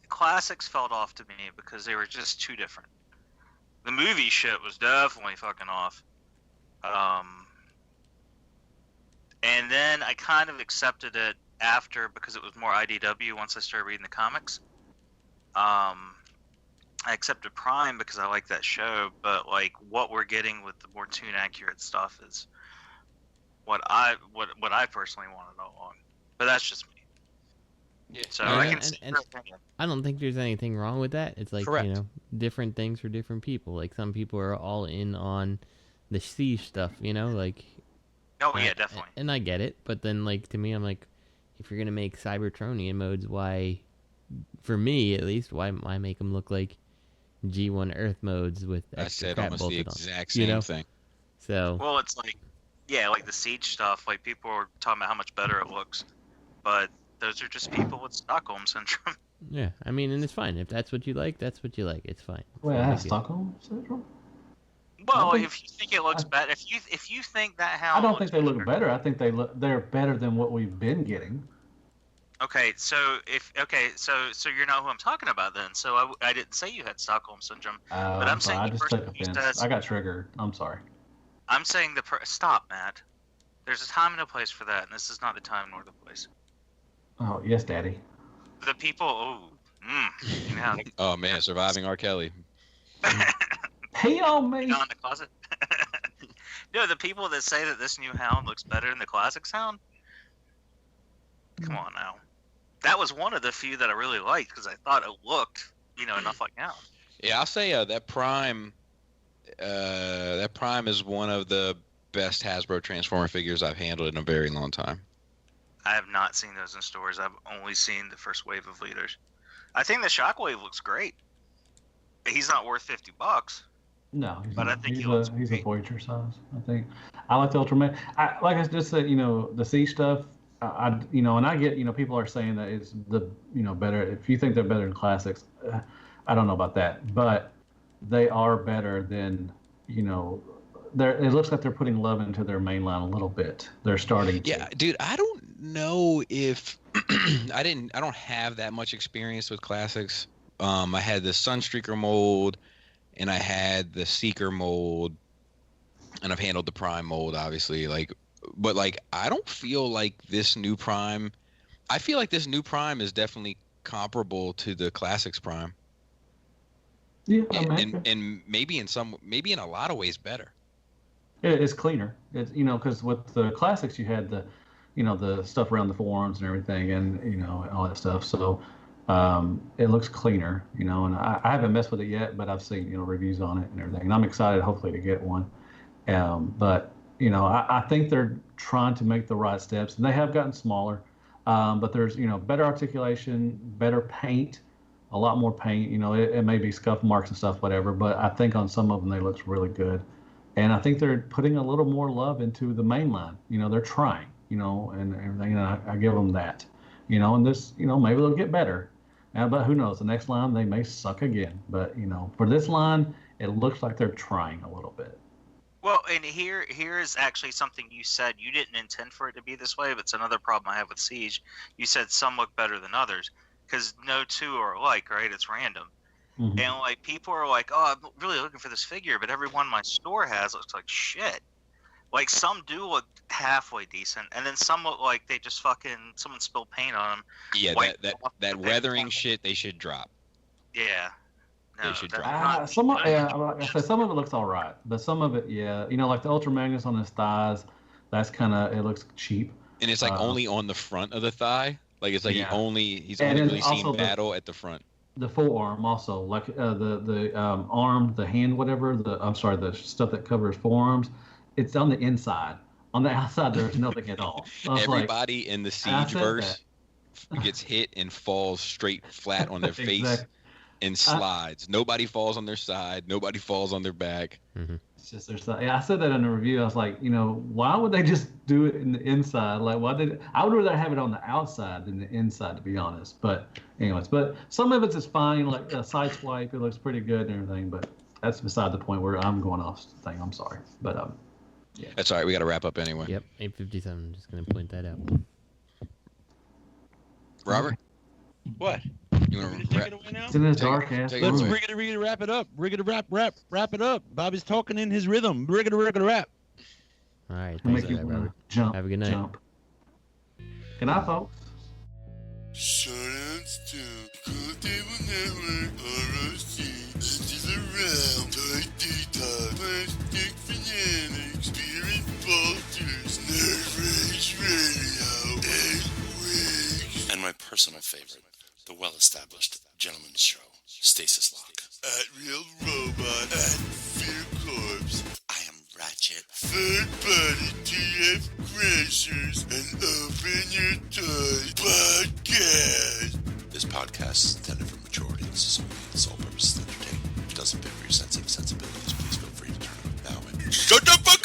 Classics felt off to me because they were just too different. The movie shit was definitely fucking off. And then I kind of accepted it after, because it was more IDW once I started reading the comics. I accepted Prime because I like that show, but like what we're getting with the more tune accurate stuff is what I personally want to know on. But that's just me. Yeah. So Yeah, I can and I don't think there's anything wrong with that. It's like, Correct. you know, different things for different people. Like some people are all in on the siege stuff, you know, like. Oh yeah, definitely. And I get it, but then like to me, I'm like, if you're gonna make Cybertronian modes, why, for me at least, why make them look like G1 Earth modes with extra I said crap almost the bolted on, exact you same know? thing. So. Well, it's like, yeah, like the siege stuff. Like people are talking about how much better it looks, but those are just people with Stockholm syndrome. Yeah, I mean, and it's fine if that's what you like. That's what you like. It's fine. Wait, No I big have deal. Stockholm syndrome. Well, if you think it looks better, if you think that hound, I don't think they looks look better. I think they're better than what we've been getting. Okay, so so you're not who I'm talking about then. So I didn't say you had Stockholm syndrome, but I'm Sorry, saying I the just person took who offense. says I got triggered. I'm sorry. I'm saying stop, Matt. There's a time and a place for that, and this is not the time nor the place. Oh yes, Daddy. The people, you know, Oh man, surviving R. Kelly. He on me. in the closet. No, the people that say that this new hound looks better than the classic hound. Come on now. That was one of the few that I really liked because I thought it looked, enough like hound. Yeah, I'll say that Prime is one of the best Hasbro Transformer figures I've handled in a very long time. I have not seen those in stores. I've only seen the first wave of leaders. I think the Shockwave looks great. He's not worth $50. No, but I think he's a Voyager size. I think I like the Ultraman. Like I just said, the C stuff. And I get, people are saying that it's the, better. If you think they're better than classics, I don't know about that, but they are better than, it looks like they're putting love into their main line a little bit. They're starting to. Yeah, dude, I don't know if I don't have that much experience with classics. I had the Sunstreaker mold and I had the Seeker mold and I've handled the Prime mold, obviously, but I don't feel like this new Prime. I feel like this new Prime is definitely comparable to the Classics Prime. Yeah, and maybe in a lot of ways better. It's cleaner. It's because with the Classics you had the, the stuff around the forearms and everything, and all that stuff. So it looks cleaner, and I haven't messed with it yet, but I've seen reviews on it and everything, and I'm excited hopefully to get one. But I think they're trying to make the right steps, and they have gotten smaller. But there's, better articulation, better paint, a lot more paint. It may be scuff marks and stuff, whatever. But I think on some of them they look really good, and I think they're putting a little more love into the main line. They're trying, and everything. And I give them that. And this, maybe they'll get better. But who knows? The next line they may suck again. But for this line, it looks like they're trying a little bit. Well, and here is actually something you said. You didn't intend for it to be this way, but it's another problem I have with Siege. You said some look better than others because no two are alike, right? It's random. Mm-hmm. And people are like, oh, I'm really looking for this figure, but every one my store has looks like shit. Some do look halfway decent, and then some look like they just someone spilled paint on them. Yeah, that weathering shit they should drop. Yeah. They should drop. Some of it looks all right, but some of it, like the Ultra Magnus on his thighs, that's it looks cheap. And it's only on the front of the thigh. It's he's only really seen battle at the front. The forearm also, the arm, the hand, whatever. The stuff that covers forearms, it's on the inside. On the outside, there's nothing at all. Everybody in the Siege verse gets hit and falls straight flat on their face. Exactly. And slides. Nobody falls on their side. Nobody falls on their back. Mm-hmm. It's just their side. Yeah, I said that in the review. I was like, why would they just do it in the inside? I would rather have it on the outside than the inside, to be honest. But anyways, some of it's fine. Like a side swipe, it looks pretty good and everything. But that's beside the point where I'm going off the thing. I'm sorry, but yeah. That's all right. We got to wrap up anyway. Yep, 8:57. I'm just gonna point that out. Robert, what? You want to take it away now? It's in this dark ass. Let's riggedy wrap it up. Riggedy wrap it up. Bobby's talking in his rhythm. Riggedy wrap. All right. Make Thanks you for that, want Robert. to jump. Have a good night. Jump. Good night, folks. Shoutouts to Cool Table Network, ROC, Legends Around, Toy Detox, Plastic Fanatics, Spirit Vultures, Nerd Rage Radio, and Wigs. And my personal favorite, the well-established Gentleman's Show, Stasis Lock. At Real Robot, at Fear Corpse. I am Ratchet. Third Party TF Crashers, and Open Your Toys Podcast. This podcast is intended for mature audiences only. Its sole purpose is to entertain. If it doesn't fit with your sensitive sensibilities, please feel free to turn it off now and shut the fuck